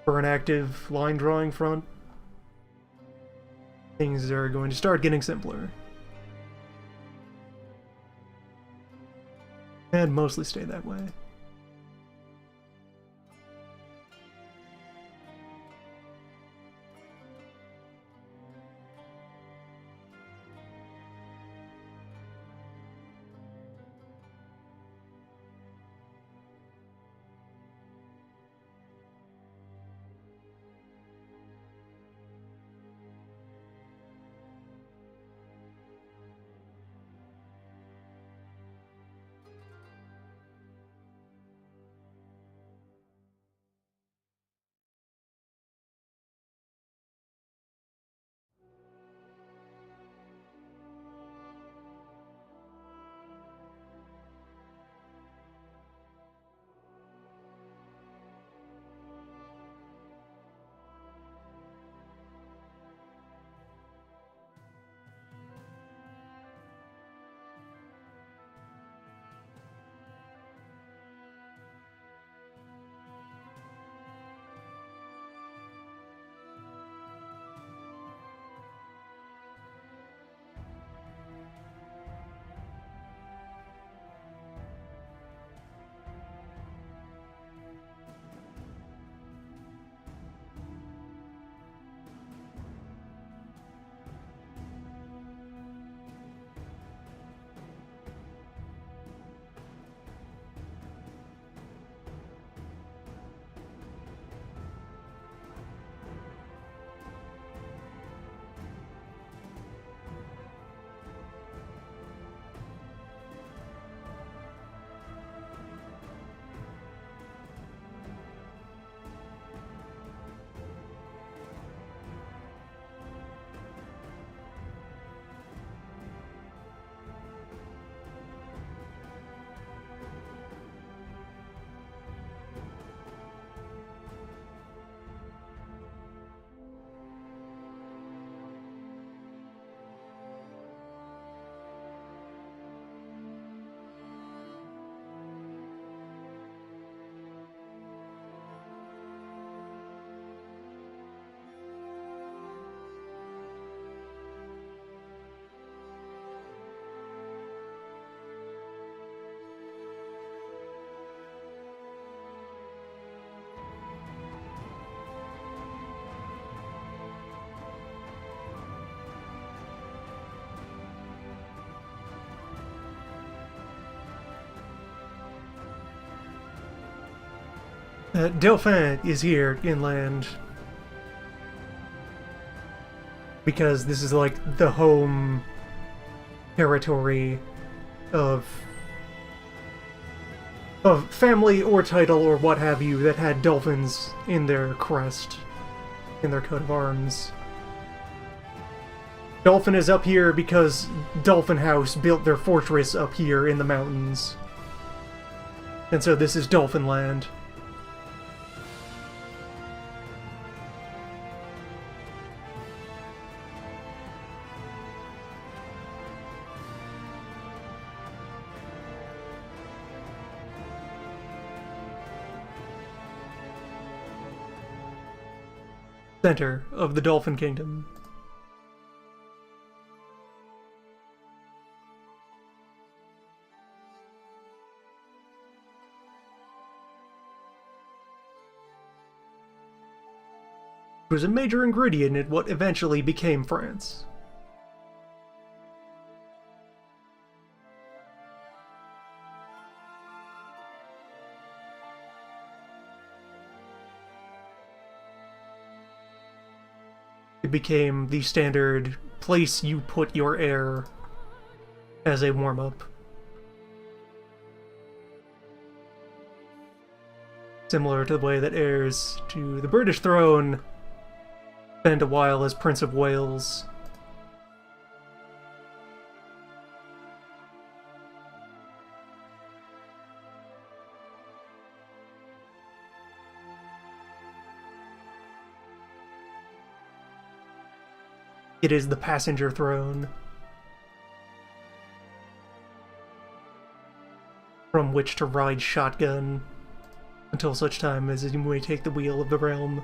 for an active line drawing front. Things are going to start getting simpler. And mostly stay that way. Dauphin is here inland because this is like the home territory of family or title or what have you that had dolphins in their crest, in their coat of arms. Dolphin is up here because Dolphin House built their fortress up here in the mountains. And so this is Dolphin Land. Center of the Dolphin Kingdom. It was a major ingredient in what eventually became France. It became the standard place you put your heir as a warm-up. Similar to the way that heirs to the British throne spend a while as Prince of Wales. It is the passenger throne. from which to ride shotgun until such time as you may take the wheel of the realm.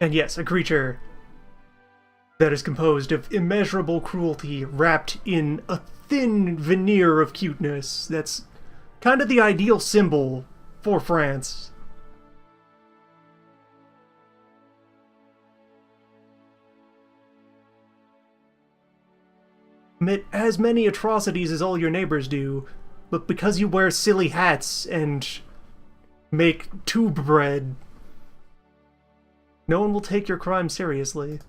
And yes, a creature that is composed of immeasurable cruelty wrapped in a thin veneer of cuteness. That's kind of the ideal symbol for France. Commit as many atrocities as all your neighbors do, but because you wear silly hats and make tube bread, no one will take your crime seriously.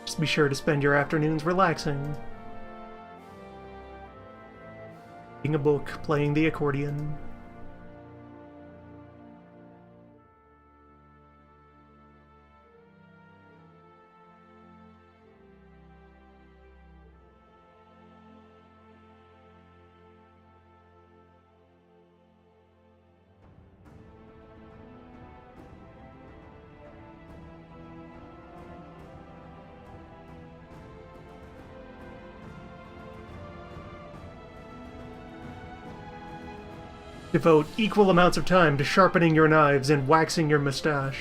Just be sure to spend your afternoons relaxing. Reading a book, playing the accordion. Devote equal amounts of time to sharpening your knives and waxing your mustache.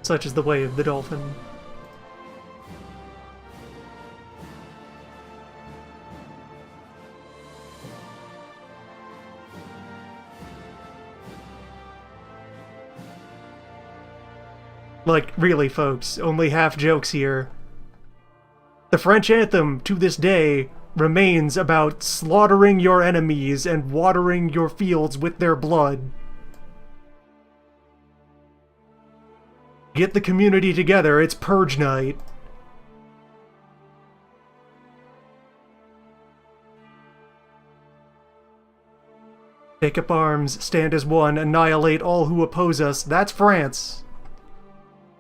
Such is the way of the dolphin. Like, really, folks, only half jokes here. The French anthem, to this day, remains about slaughtering your enemies and watering your fields with their blood. Get the community together, it's purge night. Take up arms, stand as one, annihilate all who oppose us, that's France.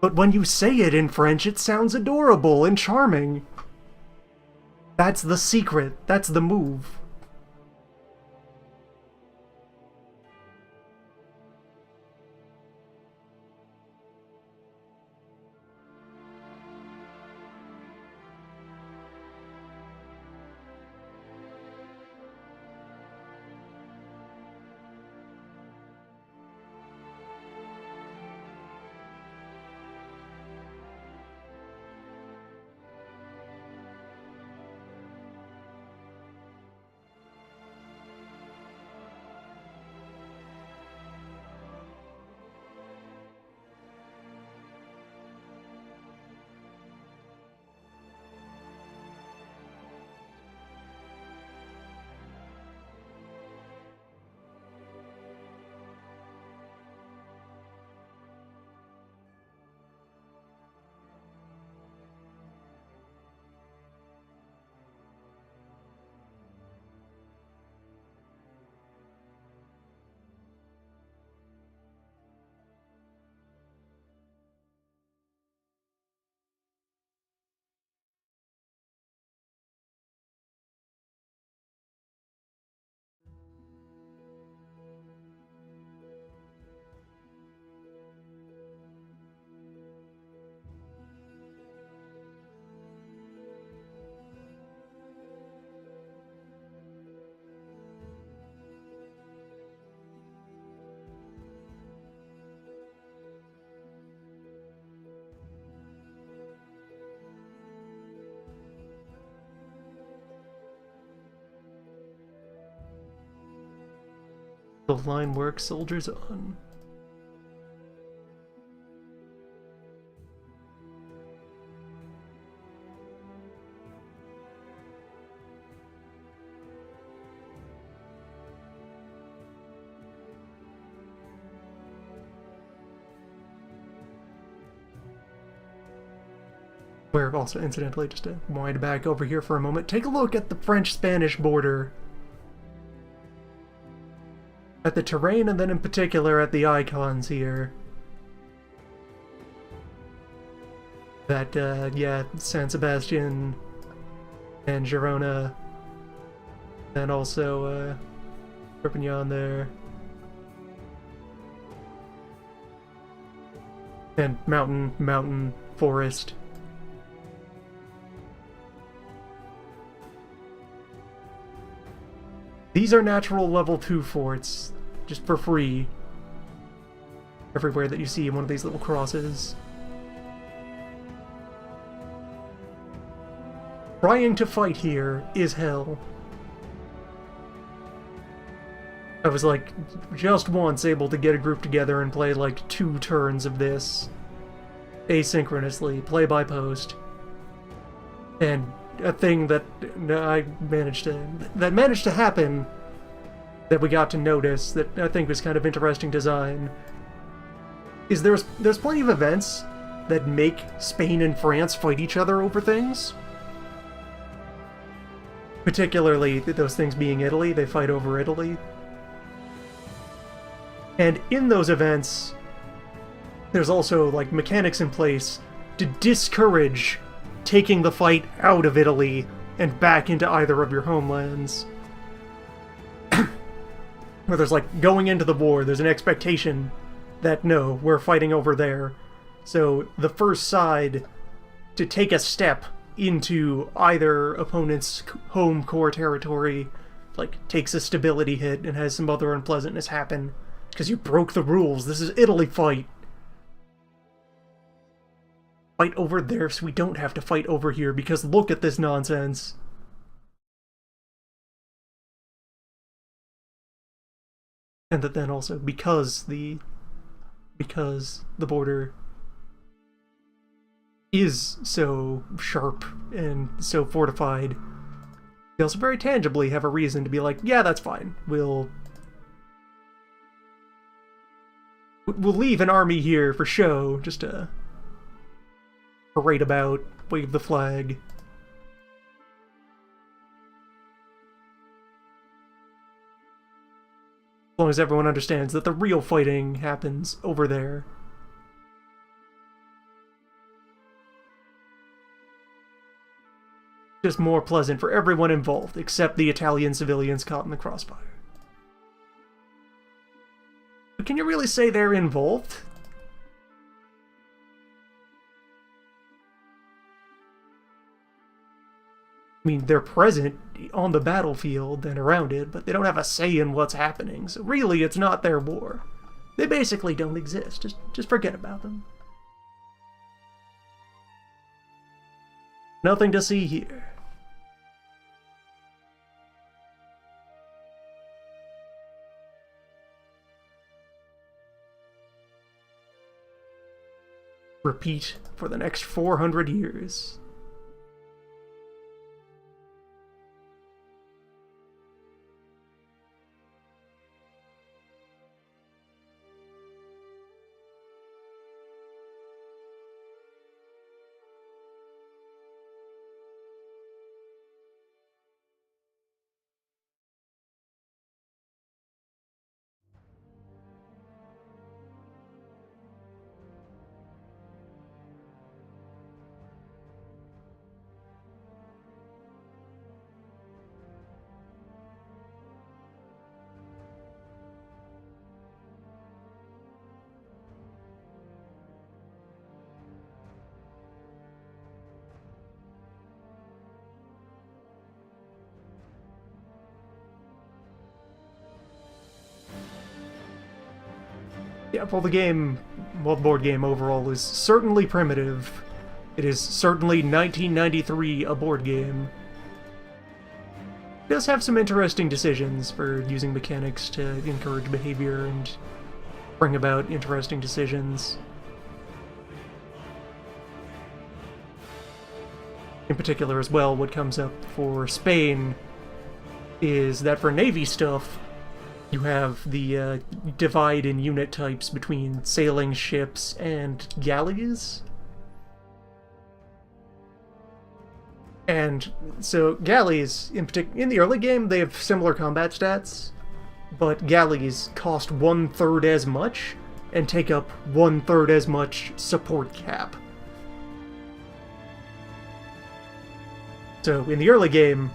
But when you say it in French, it sounds adorable and charming. That's the secret. That's the move. The line work, soldiers on. We're also, incidentally, just to wind back over here for a moment, take a look at the French-Spanish border. At the terrain, and then in particular at the icons here. That, yeah, San Sebastian and Girona, and also, Perpignan there. And mountain, forest. These are natural level 2 forts, just for free. Everywhere that you see one of these little crosses. Trying to fight here is hell. I was like, just once able to get a group together and play like 2 turns of this. Asynchronously, play by post. And a thing that managed to happen, that we got to notice, that I think was kind of interesting design, is there's plenty of events that make Spain and France fight each other over things. Particularly those things being Italy, they fight over Italy. And in those events, there's also like mechanics in place to discourage taking the fight out of Italy and back into either of your homelands. Where there's like, going into the war, there's an expectation that no, we're fighting over there. So the first side to take a step into either opponent's home core territory, like, takes a stability hit and has some other unpleasantness happen. Because you broke the rules, this is Italy fight! Fight over there so we don't have to fight over here, because look at this nonsense. And that then also, because the border is so sharp and so fortified, they also very tangibly have a reason to be like, yeah, that's fine. We'll leave an army here for show, just to parade about, wave the flag. As long as everyone understands that the real fighting happens over there. Just more pleasant for everyone involved, except the Italian civilians caught in the crossfire. But can you really say they're involved? I mean, they're present on the battlefield and around it, but they don't have a say in what's happening, so really it's not their war. They basically don't exist. Just forget about them. Nothing to see here. Repeat for the next 400 years. Yeah, well, the board game overall is certainly primitive. It is certainly 1993 a board game. does have some interesting decisions for using mechanics to encourage behavior and bring about interesting decisions. In particular as well, what comes up for Spain is that for Navy stuff, you have the divide in unit types between sailing ships and galleys. And so galleys, in the early game, they have similar combat stats, but galleys cost 1/3 as much and take up 1/3 as much support cap. So in the early game,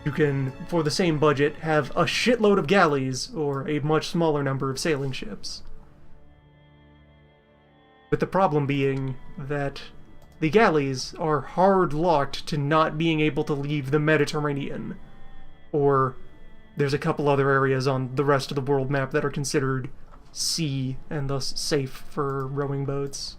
you can, for the same budget, have a shitload of galleys or a much smaller number of sailing ships. With the problem being that the galleys are hard-locked to not being able to leave the Mediterranean, or there's a couple other areas on the rest of the world map that are considered sea and thus safe for rowing boats.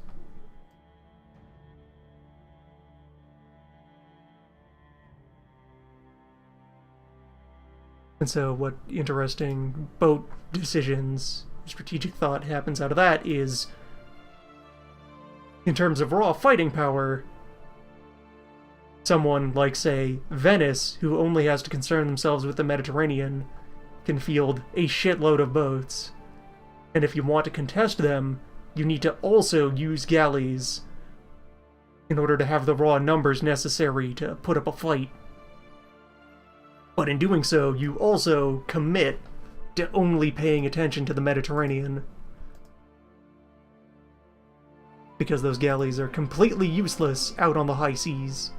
And so what interesting boat decisions, strategic thought happens out of that is, in terms of raw fighting power, someone like, say, Venice, who only has to concern themselves with the Mediterranean, can field a shitload of boats. And if you want to contest them, you need to also use galleys in order to have the raw numbers necessary to put up a fight. But in doing so, you also commit to only paying attention to the Mediterranean, because those galleys are completely useless out on the high seas.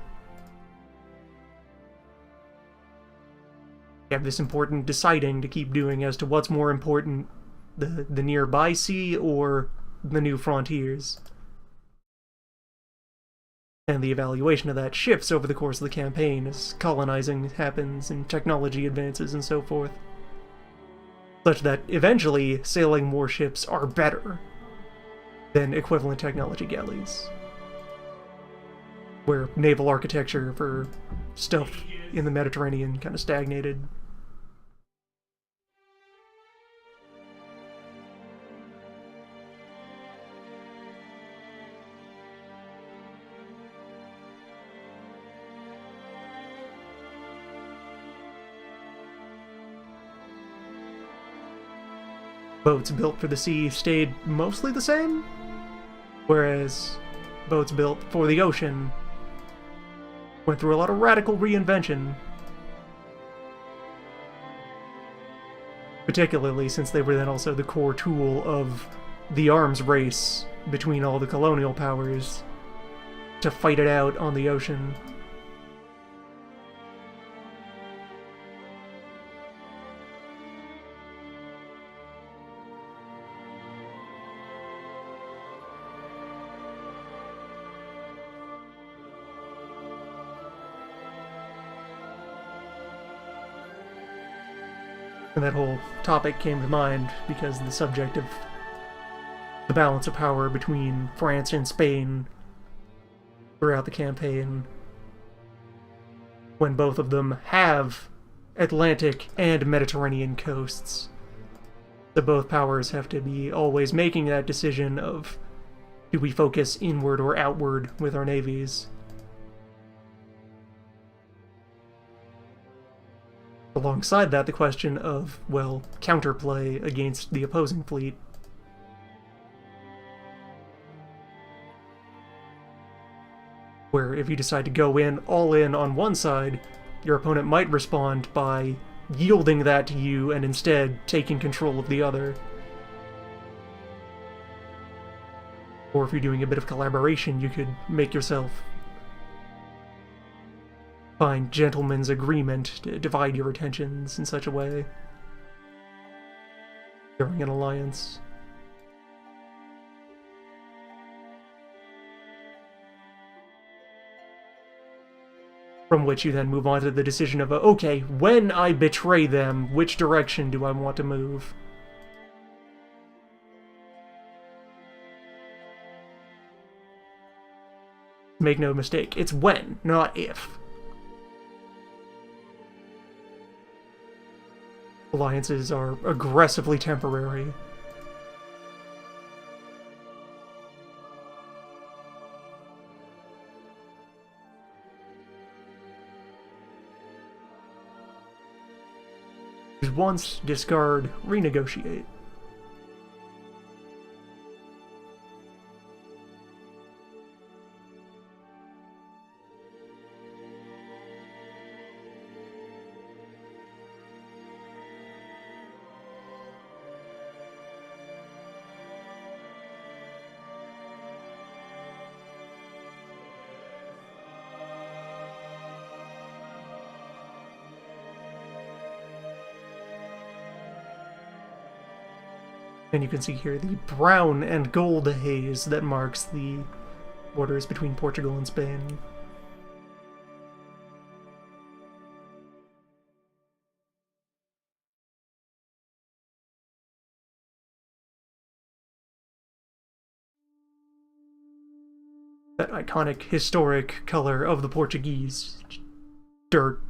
You have this important deciding to keep doing as to what's more important, the nearby sea or the new frontiers. And the evaluation of that shifts over the course of the campaign as colonizing happens and technology advances and so forth. Such that eventually sailing warships are better than equivalent technology galleys, where naval architecture for stuff in the Mediterranean kind of stagnated. Boats built for the sea stayed mostly the same, whereas boats built for the ocean went through a lot of radical reinvention, particularly since they were then also the core tool of the arms race between all the colonial powers to fight it out on the ocean. And that whole topic came to mind because the subject of the balance of power between France and Spain throughout the campaign, when both of them have Atlantic and Mediterranean coasts. So both powers have to be always making that decision of, do we focus inward or outward with our navies? Alongside that, the question of, well, counterplay against the opposing fleet. Where if you decide to go all in on one side, your opponent might respond by yielding that to you and instead taking control of the other. Or if you're doing a bit of collaboration, you could make yourself find gentlemen's agreement to divide your attentions in such a way during an alliance. From which you then move on to the decision of, okay, when I betray them, which direction do I want to move? Make no mistake, it's when, not if. alliances are aggressively temporary. Once, discard, renegotiate. And you can see here the brown and gold haze that marks the borders between Portugal and Spain. That iconic, historic color of the Portuguese. Dirt.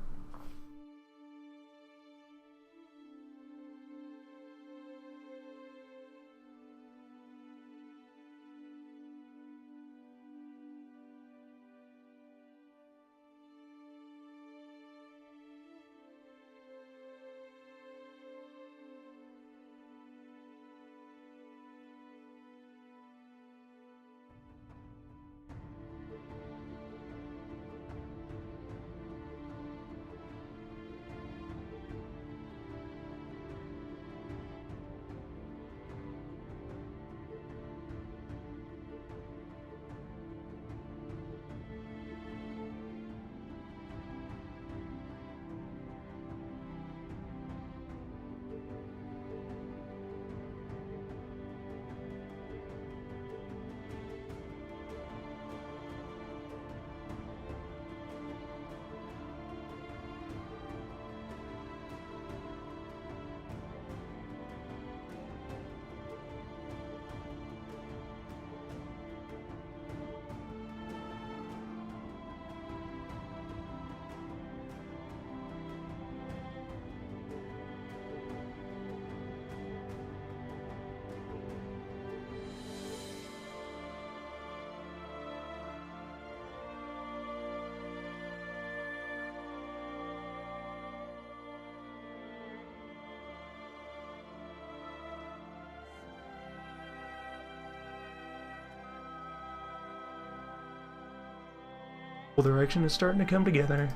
The direction is starting to come together.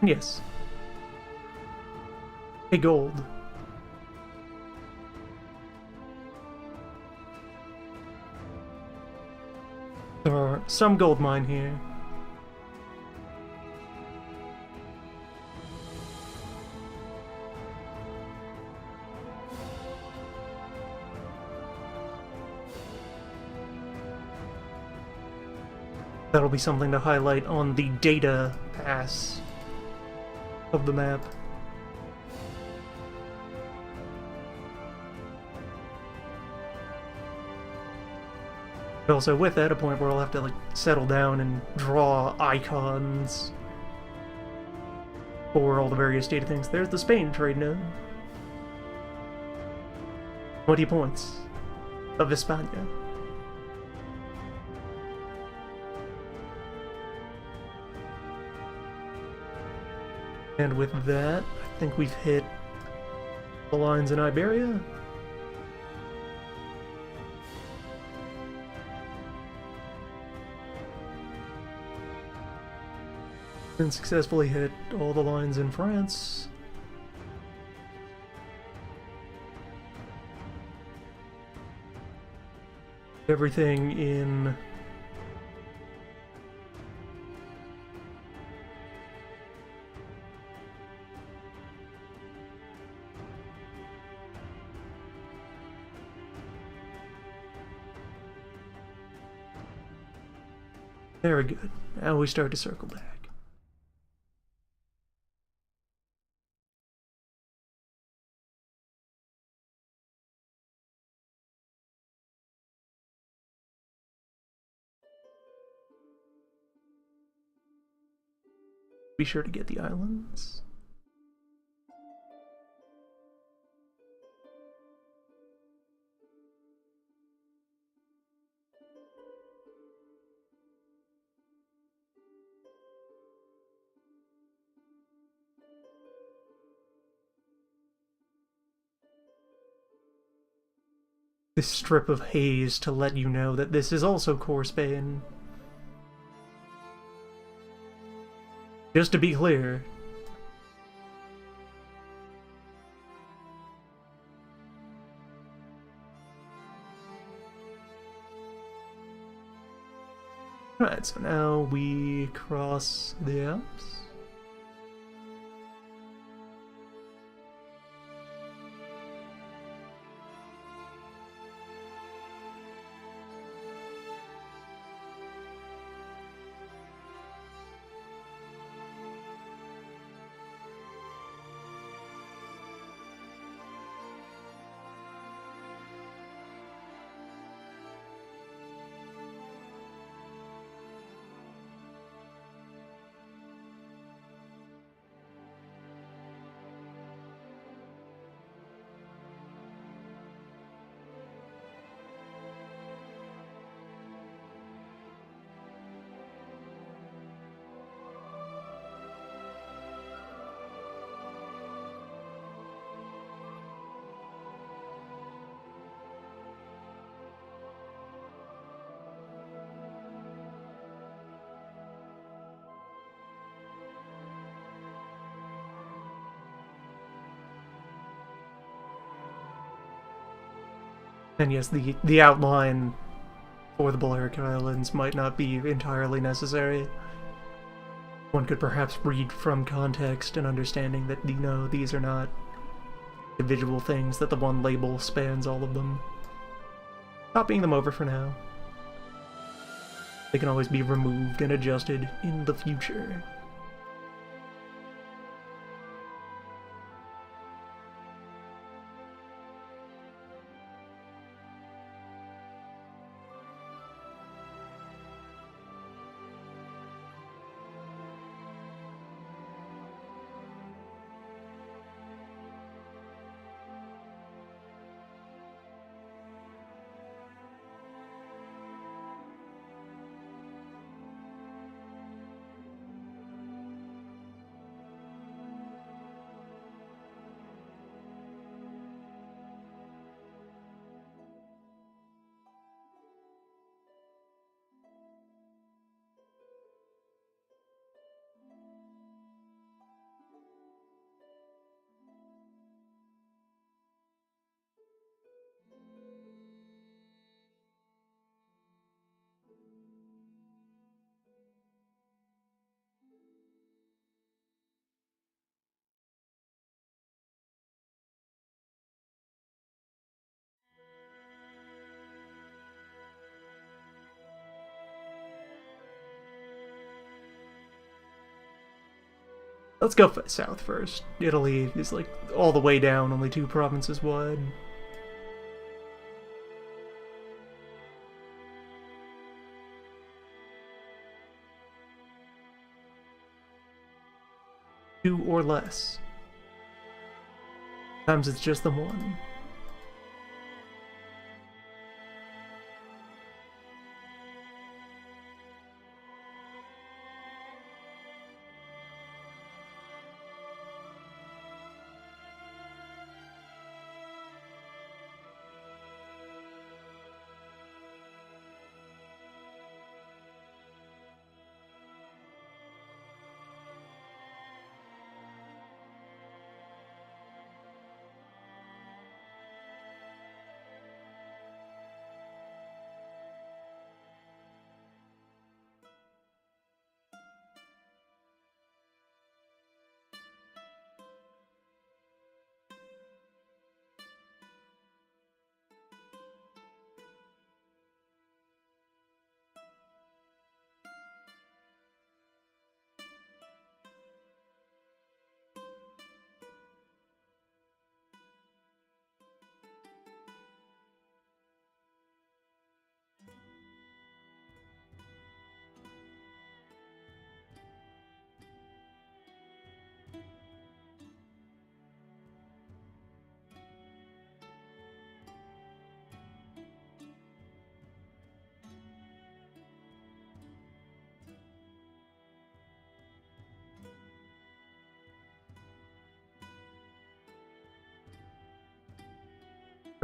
Yes. A gold. There are some gold mine here. That'll be something to highlight on the data pass of the map. But also with that, a point where I'll have to like settle down and draw icons for all the various data things. There's the Spain trade node. 20 points of Hispania. And with that, I think we've hit the lines in Iberia. And successfully hit all the lines in France. Everything in Very good. Now we start to circle back. Be sure to get the islands. This strip of haze to let you know that this is also Core Spain. Just to be clear. Right, so now we cross the Alps. And yes, the outline for the Balearic Islands might not be entirely necessary. One could perhaps read from context and understanding that, you know, these are not individual things, that the one label spans all of them. Copying them over for now. They can always be removed and adjusted in the future. Let's go south first. Italy is like all the way down, only 2 provinces wide. Two or less. Sometimes it's just the one.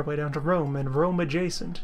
our way down to Rome and Rome adjacent.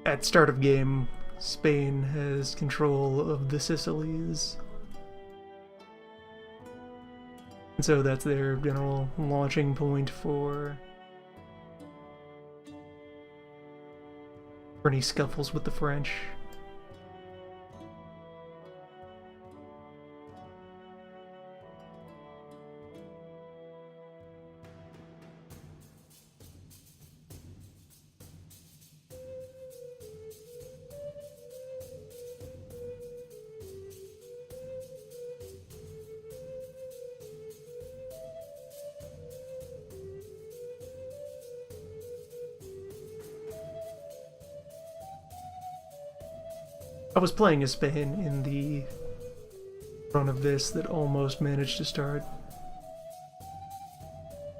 At start of game, Spain has control of the Sicilies. And so that's their general launching point for any scuffles with the French. I was playing as Spain in the run of this that almost managed to start,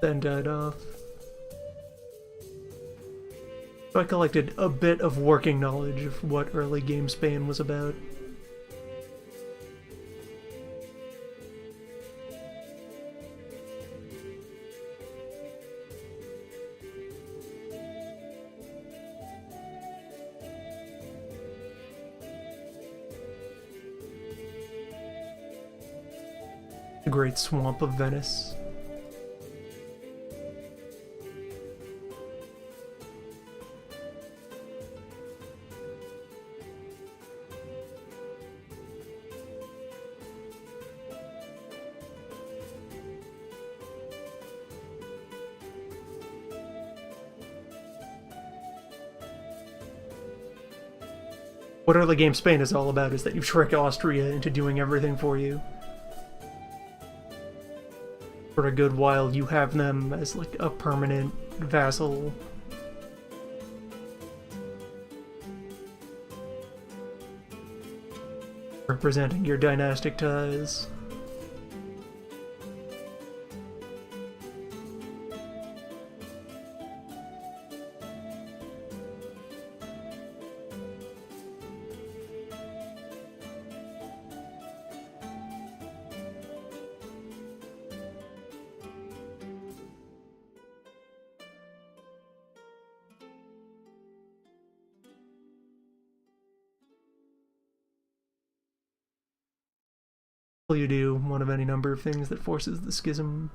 then died off. So I collected a bit of working knowledge of what early game Spain was about. The Great Swamp of Venice. What early game Spain is all about is that you trick Austria into doing everything for you. For a good while, you have them as like a permanent vassal. Representing your dynastic ties. You do one of any number of things that forces the schism.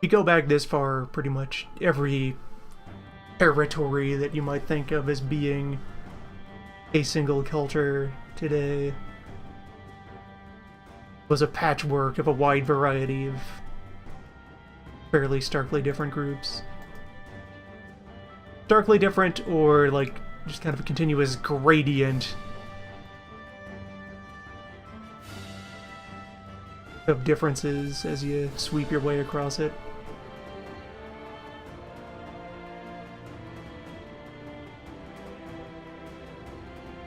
you go back this far, pretty much every territory that you might think of as being a single culture today was a patchwork of a wide variety of fairly starkly different groups. Starkly different, or like just kind of a continuous gradient of differences as you sweep your way across it.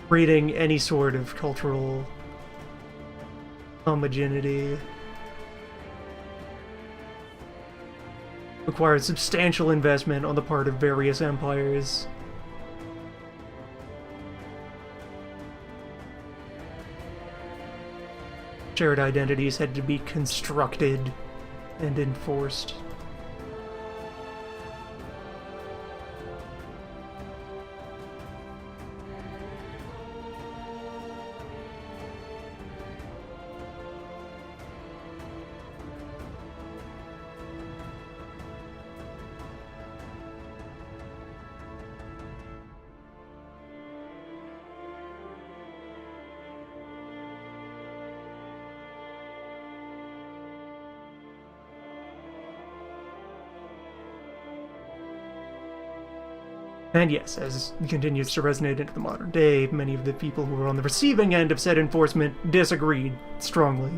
Creating any sort of cultural homogeneity required substantial investment on the part of various empires. Shared identities had to be constructed and enforced. And yes, as it continues to resonate into the modern day, many of the people who were on the receiving end of said enforcement disagreed strongly.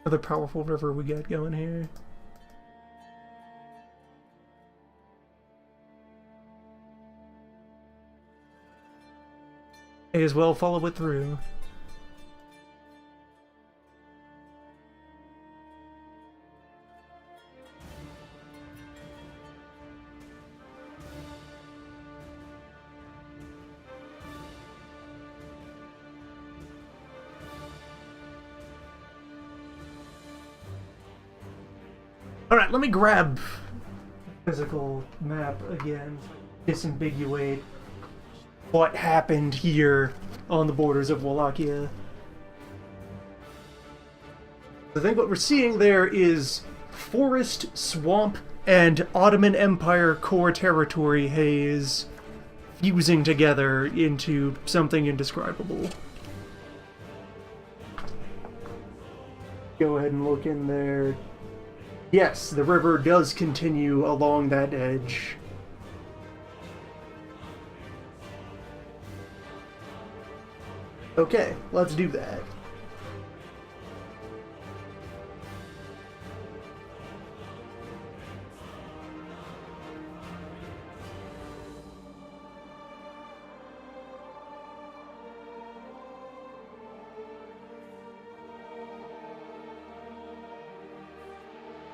Another powerful river we got going here. May as well follow it through. Alright, let me grab the physical map again, disambiguate what happened here on the borders of Wallachia. I think what we're seeing there is forest, swamp, and Ottoman Empire core territory haze fusing together into something indescribable. Go ahead and look in there. Yes, the river does continue along that edge. Okay, let's do that.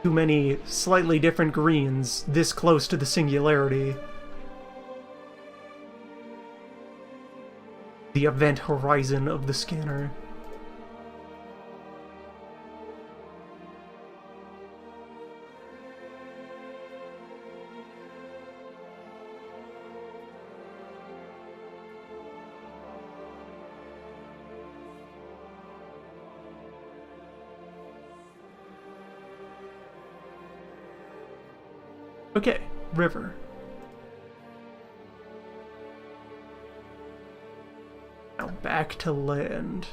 Too many slightly different greens this close to the singularity. The event horizon of the scanner. Okay, river. Now back to land.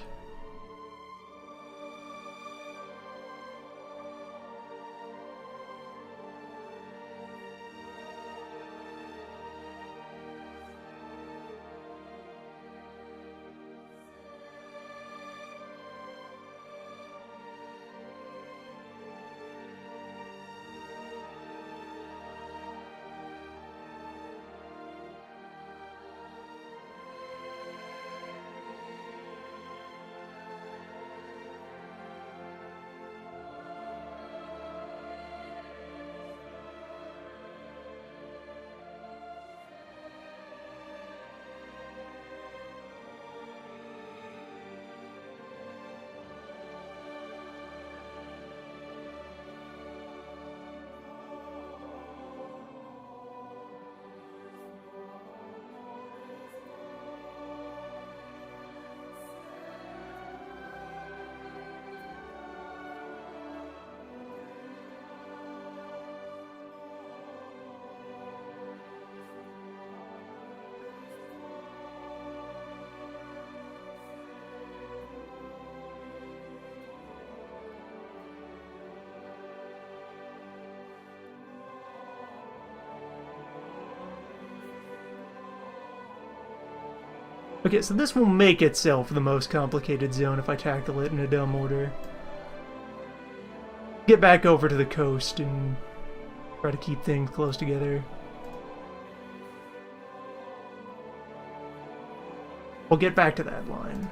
Okay, so this will make itself the most complicated zone if I tackle it in a dumb order. Get back over to the coast and try to keep things close together. We'll get back to that line.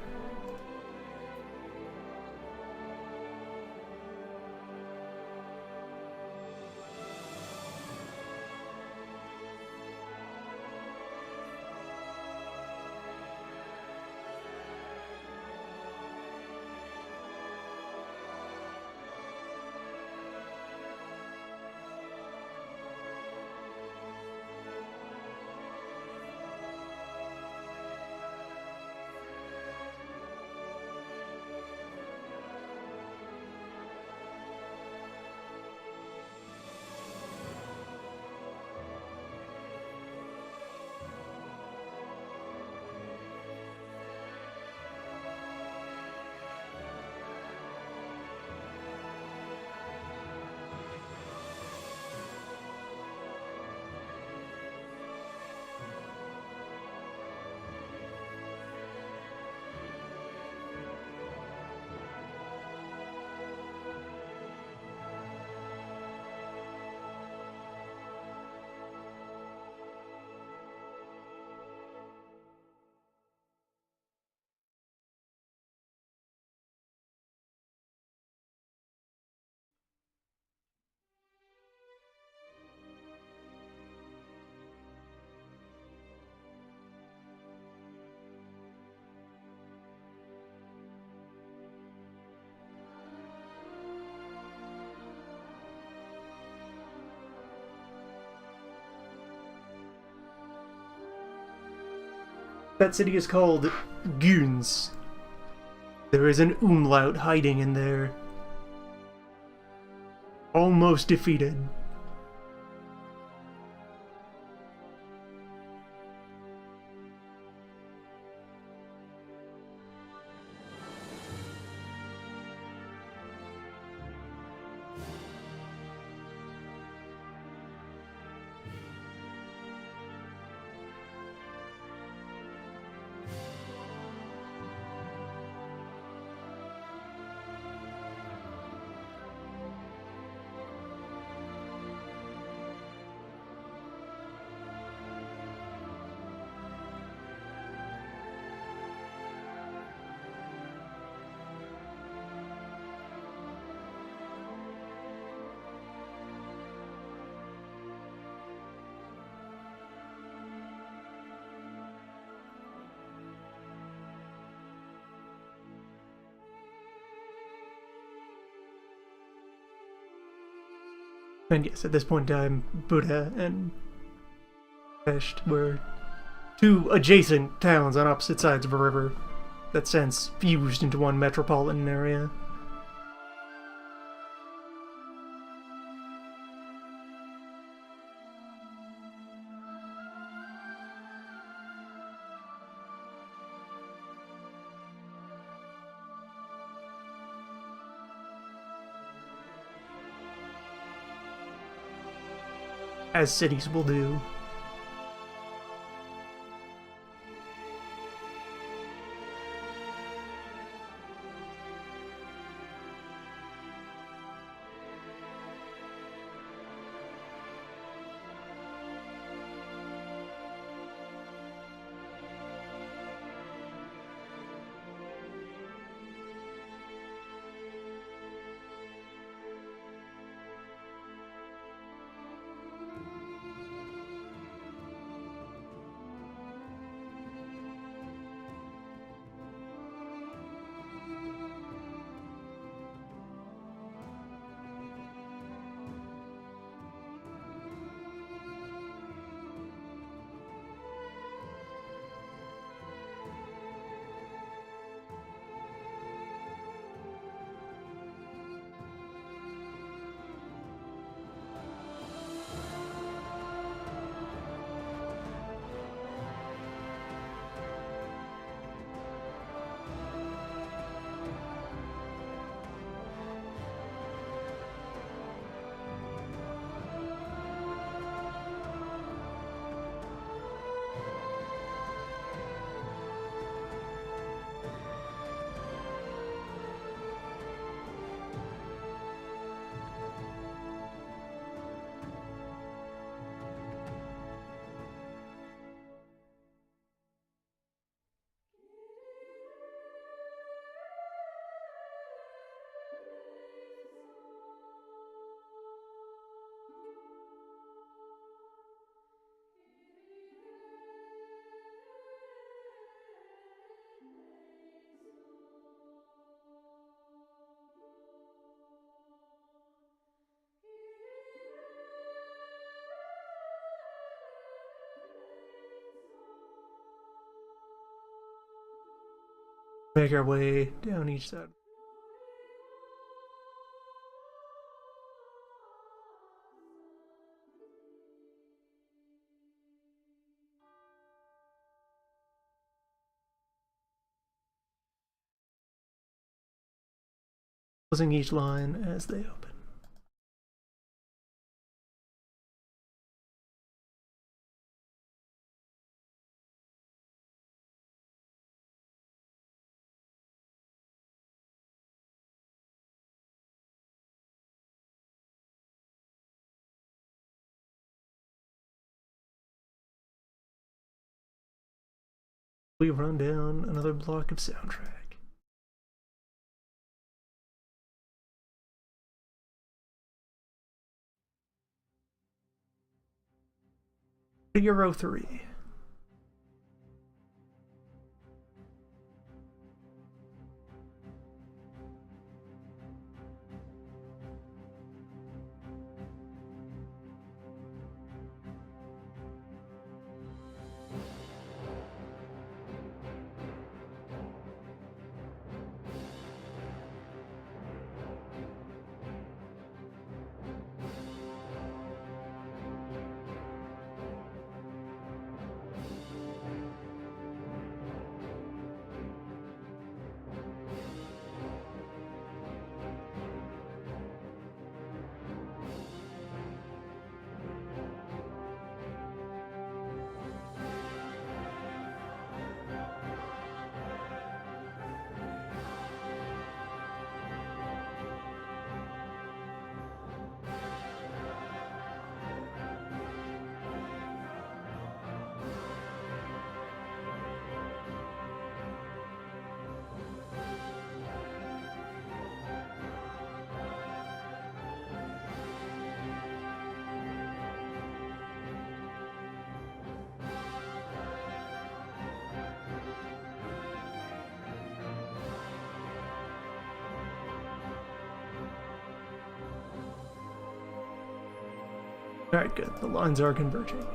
That city is called Guns. There is an umlaut hiding in there. Almost defeated. And yes, at this point in time, Buddha and Pest were two adjacent towns on opposite sides of a river that since fused into one metropolitan area. As cities will do. Make our way down each side. Closing each line as they open. We run down another block of soundtrack. Euro 3. Alright, good. The lines are converging.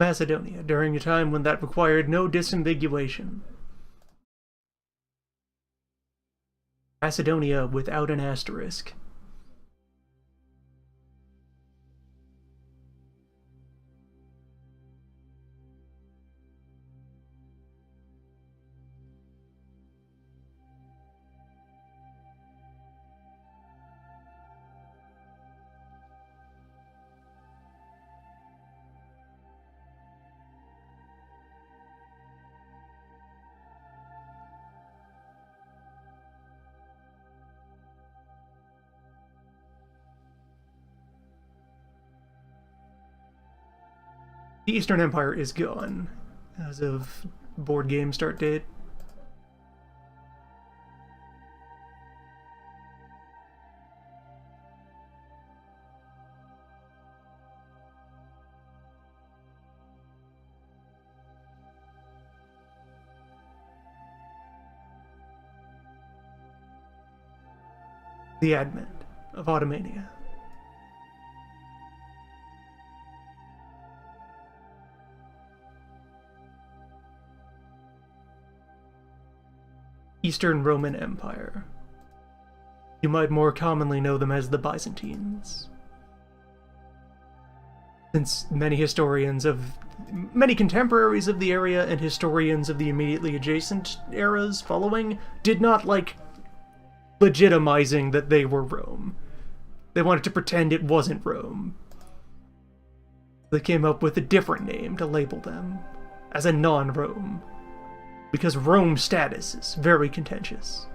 Macedonia, during a time when that required no disambiguation. Macedonia without an asterisk. The Eastern Empire is gone as of board game start date. the advent of Automania. Eastern Roman Empire. You might more commonly know them as the Byzantines. Since many contemporaries of the area and historians of the immediately adjacent eras following did not like legitimizing that they were Rome. They wanted to pretend it wasn't Rome. They came up with a different name to label them as a non-Rome, because Rome status is very contentious.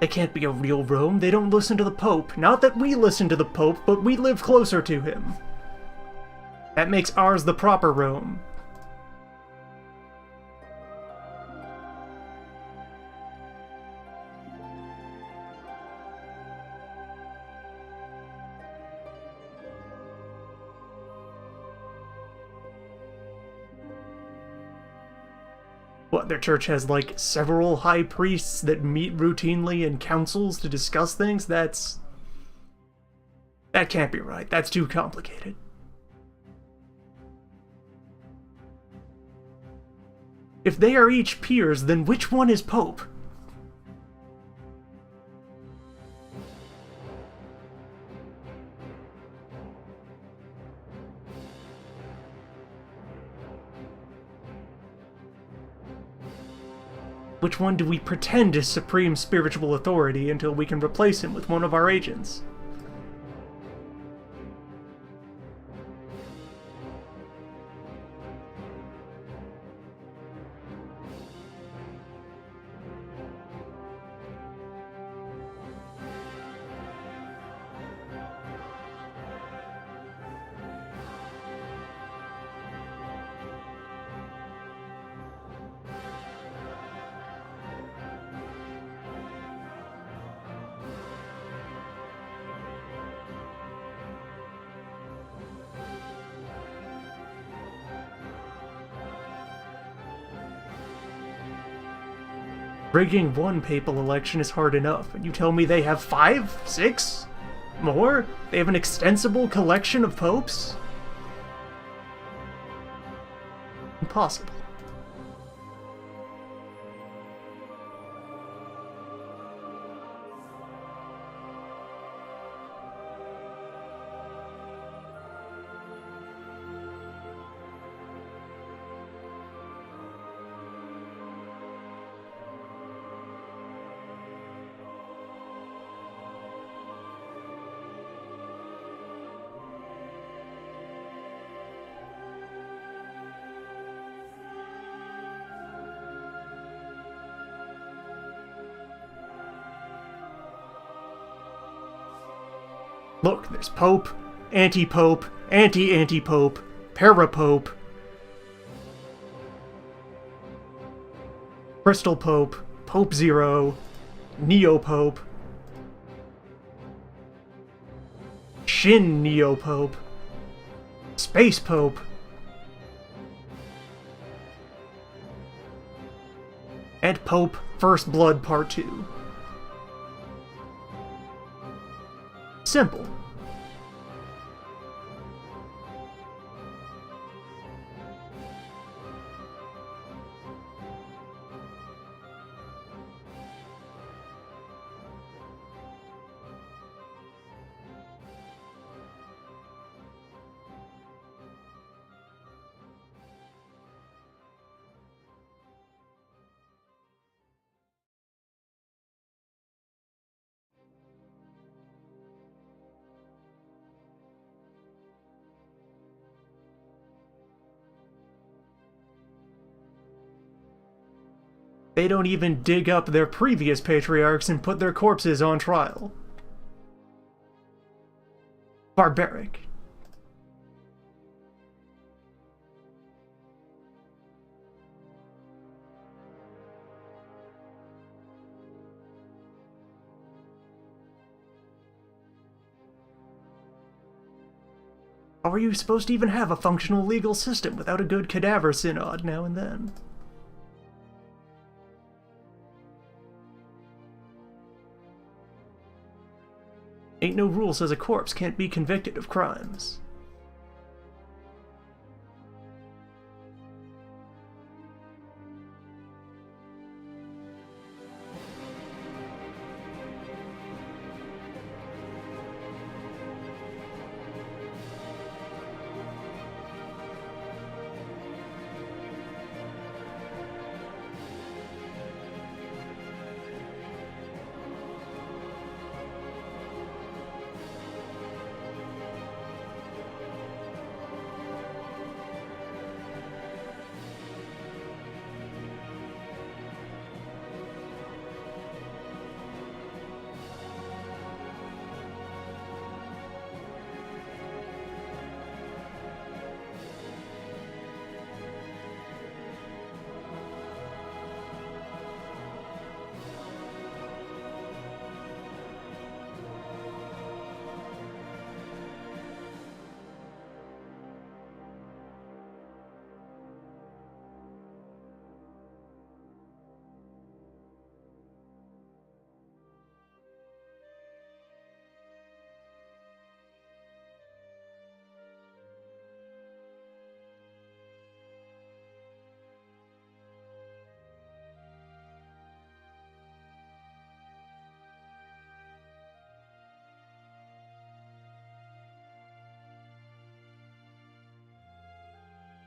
They can't be a real Rome, they don't listen to the Pope. Not that we listen to the Pope, but we live closer to him. That makes ours the proper Rome. What, their church has, like, several high priests that meet routinely in councils to discuss things? That can't be right. That's too complicated. If they are each peers, then which one is Pope? Which one do we pretend is supreme spiritual authority until we can replace him with one of our agents? Rigging one papal election is hard enough, and you tell me they have 5? 6? More? They have an extensible collection of popes? Impossible. Look, there's Pope, Anti-Pope, Anti-Anti-Pope, Para-Pope, Crystal Pope, Pope Zero, Neo-Pope, Shin Neo-Pope, Space Pope, and Pope First Blood Part 2. Simple. They don't even dig up their previous patriarchs and put their corpses on trial. barbaric. How are you supposed to even have a functional legal system without a good cadaver synod now and then? Ain't no rule says a corpse can't be convicted of crimes.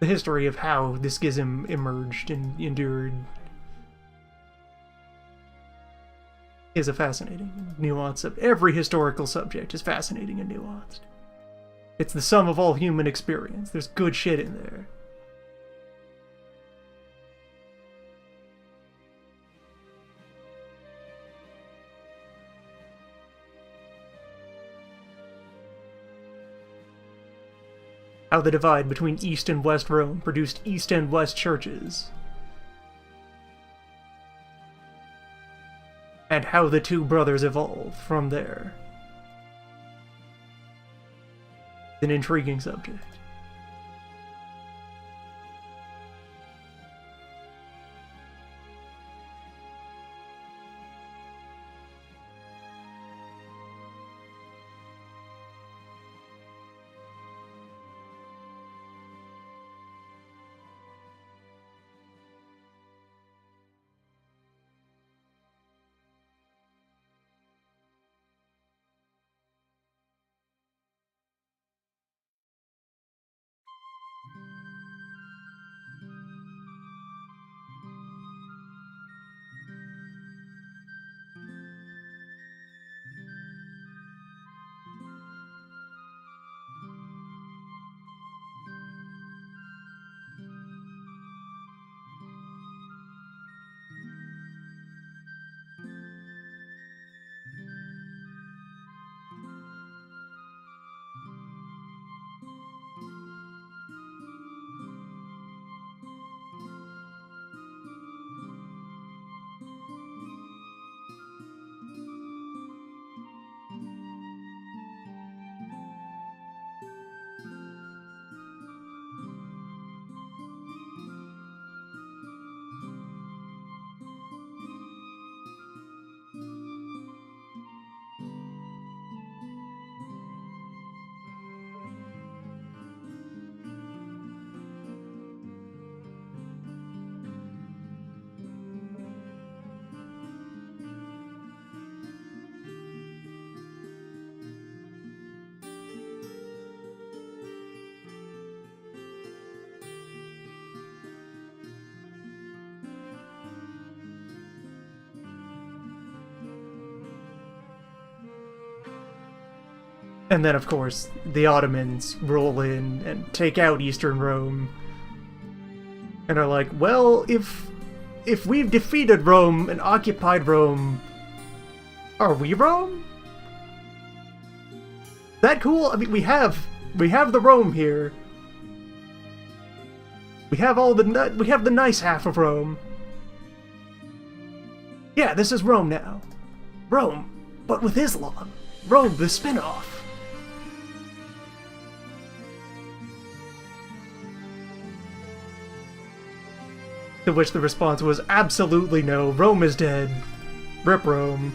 The history of how this schism emerged and endured is a fascinating nuance of every historical subject is fascinating and nuanced. It's the sum of all human experience. There's good shit in there. How the divide between East and West Rome produced East and West churches. And how the two brothers evolved from there. An intriguing subject. And then, of course, the Ottomans roll in and take out Eastern Rome. And are like, well, if we've defeated Rome and occupied Rome, are we Rome? That cool? I mean, we have the Rome here. We have the nice half of Rome. Yeah, this is Rome now. Rome, but with Islam. Rome, the spin-off. To which the response was absolutely no. Rome is dead. Rip Rome.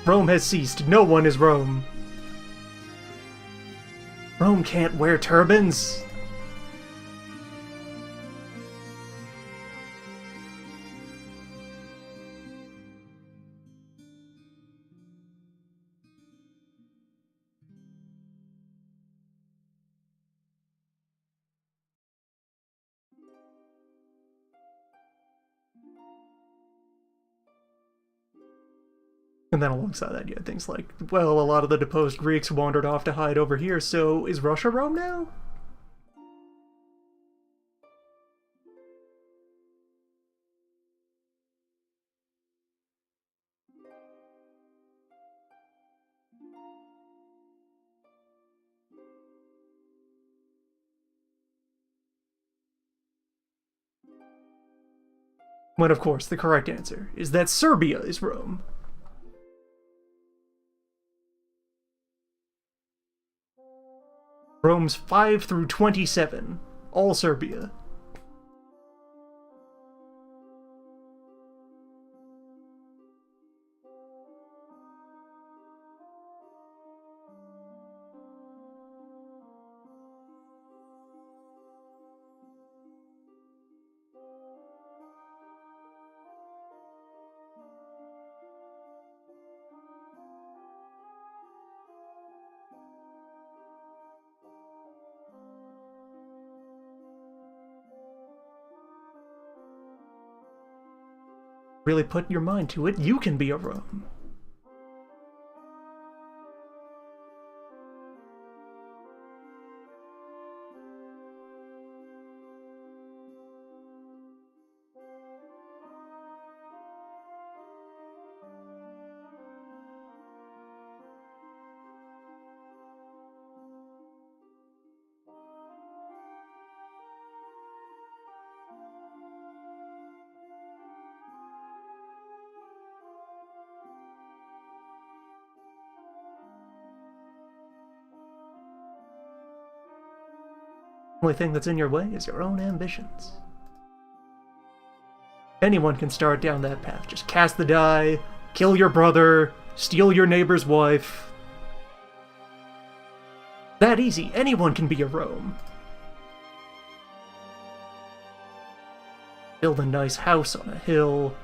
Rome has ceased. No one is Rome. Rome can't wear turbans. And then alongside that, you had things like, well, a lot of the deposed Greeks wandered off to hide over here, so is Russia Rome now? When, of course, the correct answer is that Serbia is Rome. Rome's 5 through 27, all Serbia. Really put your mind to it, you can be a Rome. The only thing that's in your way is your own ambitions. Anyone can start down that path. Just cast the die, kill your brother, steal your neighbor's wife. That easy. Anyone can be a Rome. Build a nice house on a hill.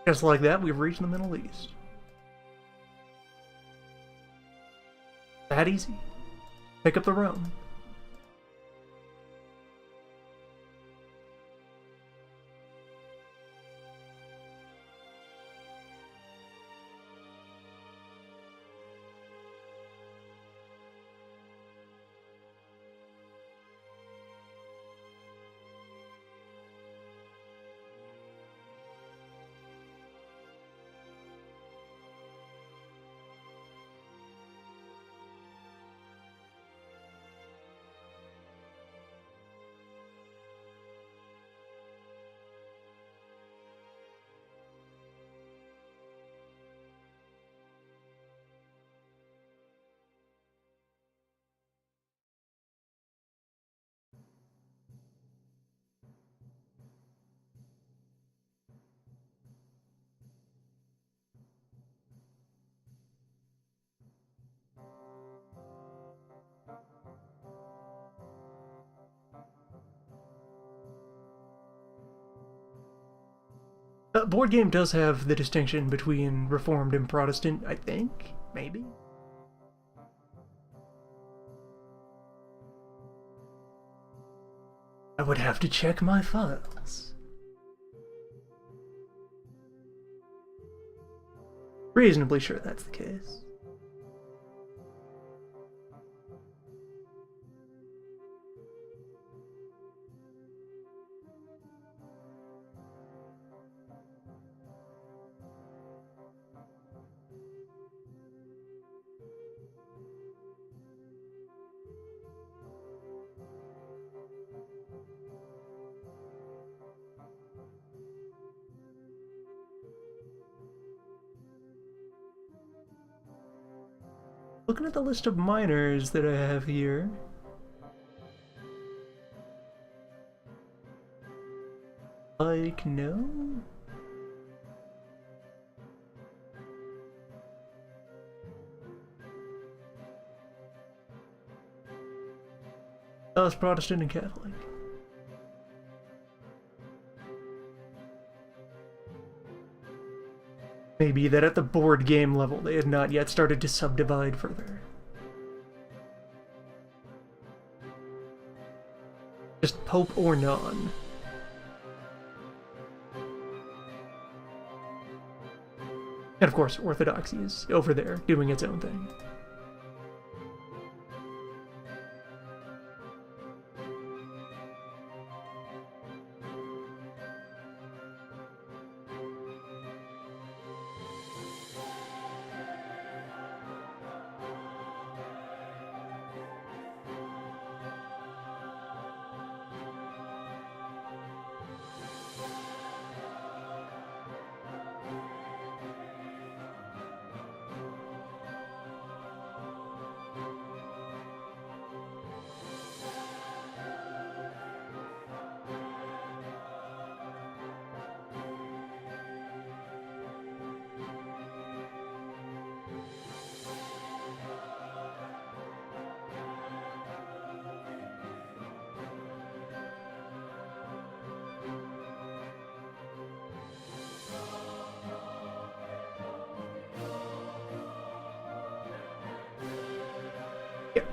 Just like that, we've reached the Middle East. That easy. Pick up the Rome. Board game does have the distinction between Reformed and Protestant, I think? Maybe? I would have to check my files. Reasonably sure that's the case. Looking at the list of minors that I have here. Like, no? Oh, it's Protestant and Catholic. Maybe that at the board game level they had not yet started to subdivide further. Just Pope or non. And of course, Orthodoxy is over there doing its own thing.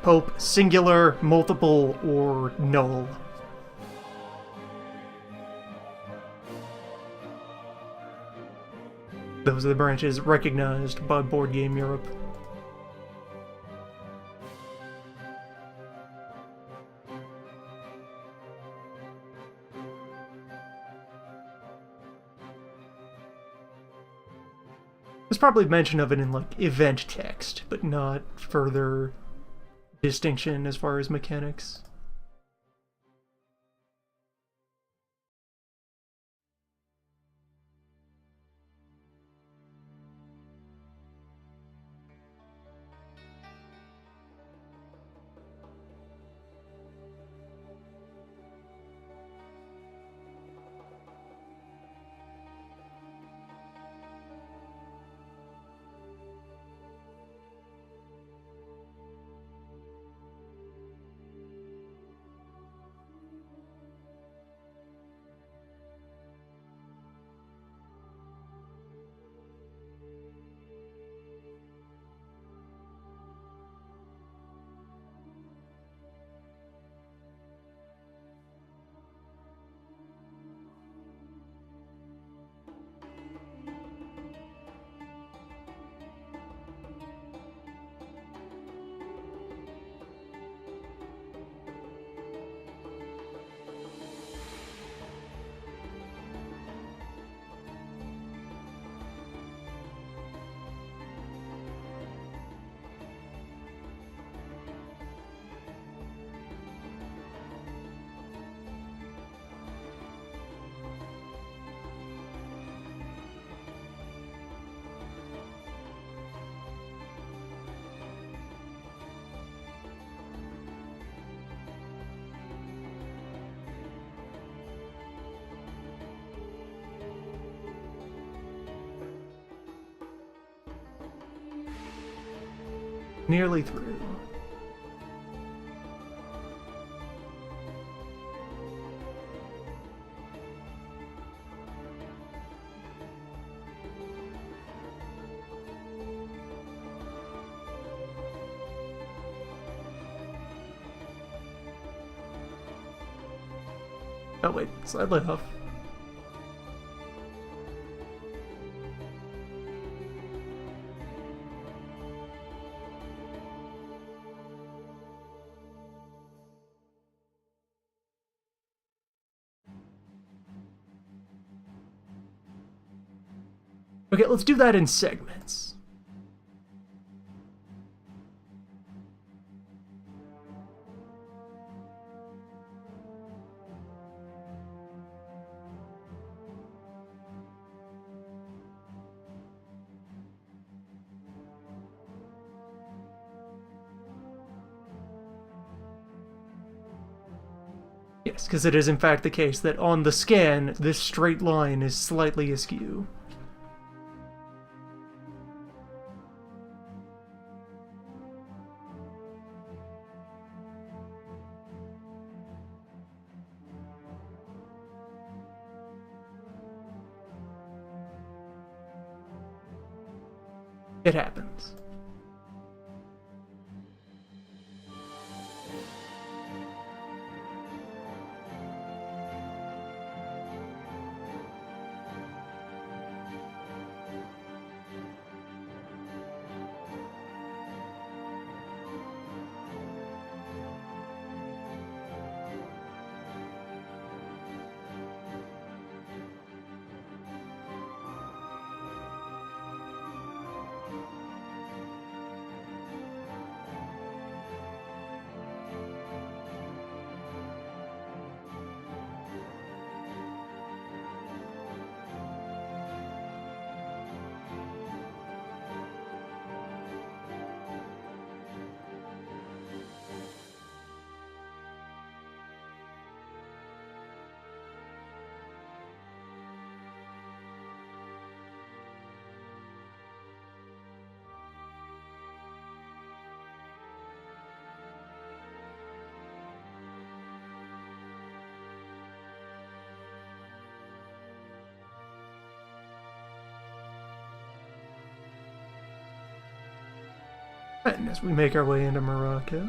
Pope, singular, multiple, or null. Those are the branches recognized by Board Game Europe. There's probably mention of it in, like, event text, but not further distinction as far as mechanics. Nearly through. Oh wait, slightly off. Okay, let's do that in segments. Yes, because it is in fact the case that on the scan, this straight line is slightly askew. It happens. And as we make our way into Morocco,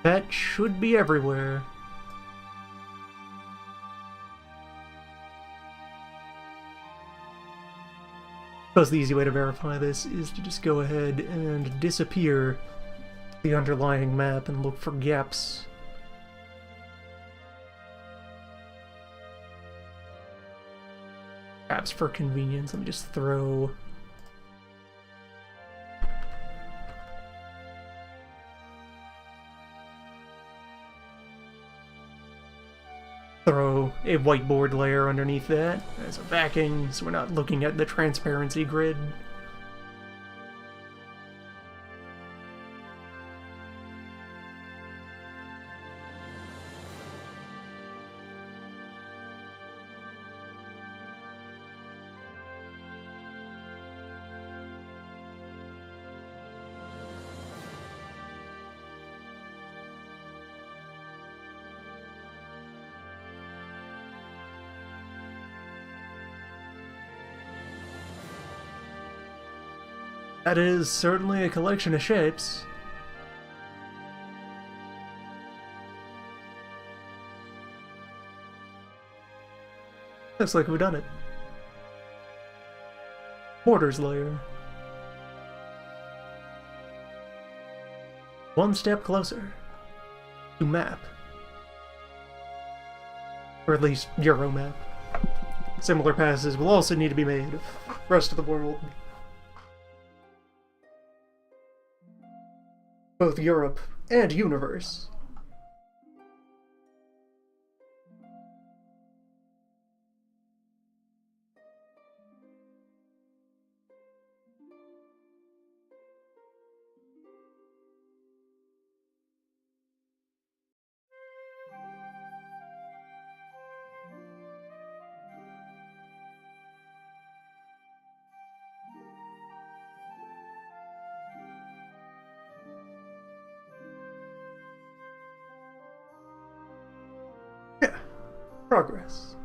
that should be everywhere. Suppose the easy way to verify this is to just go ahead and disappear the underlying map and look for gaps. Perhaps for convenience, let me just throw a whiteboard layer underneath that as a backing, so we're not looking at the transparency grid. That is certainly a collection of shapes. Looks like we've done it. Borders layer. One step closer to map. Or at least Euro map. Similar passes will also need to be made of the rest of the world. Both Europe and Universe. Progress.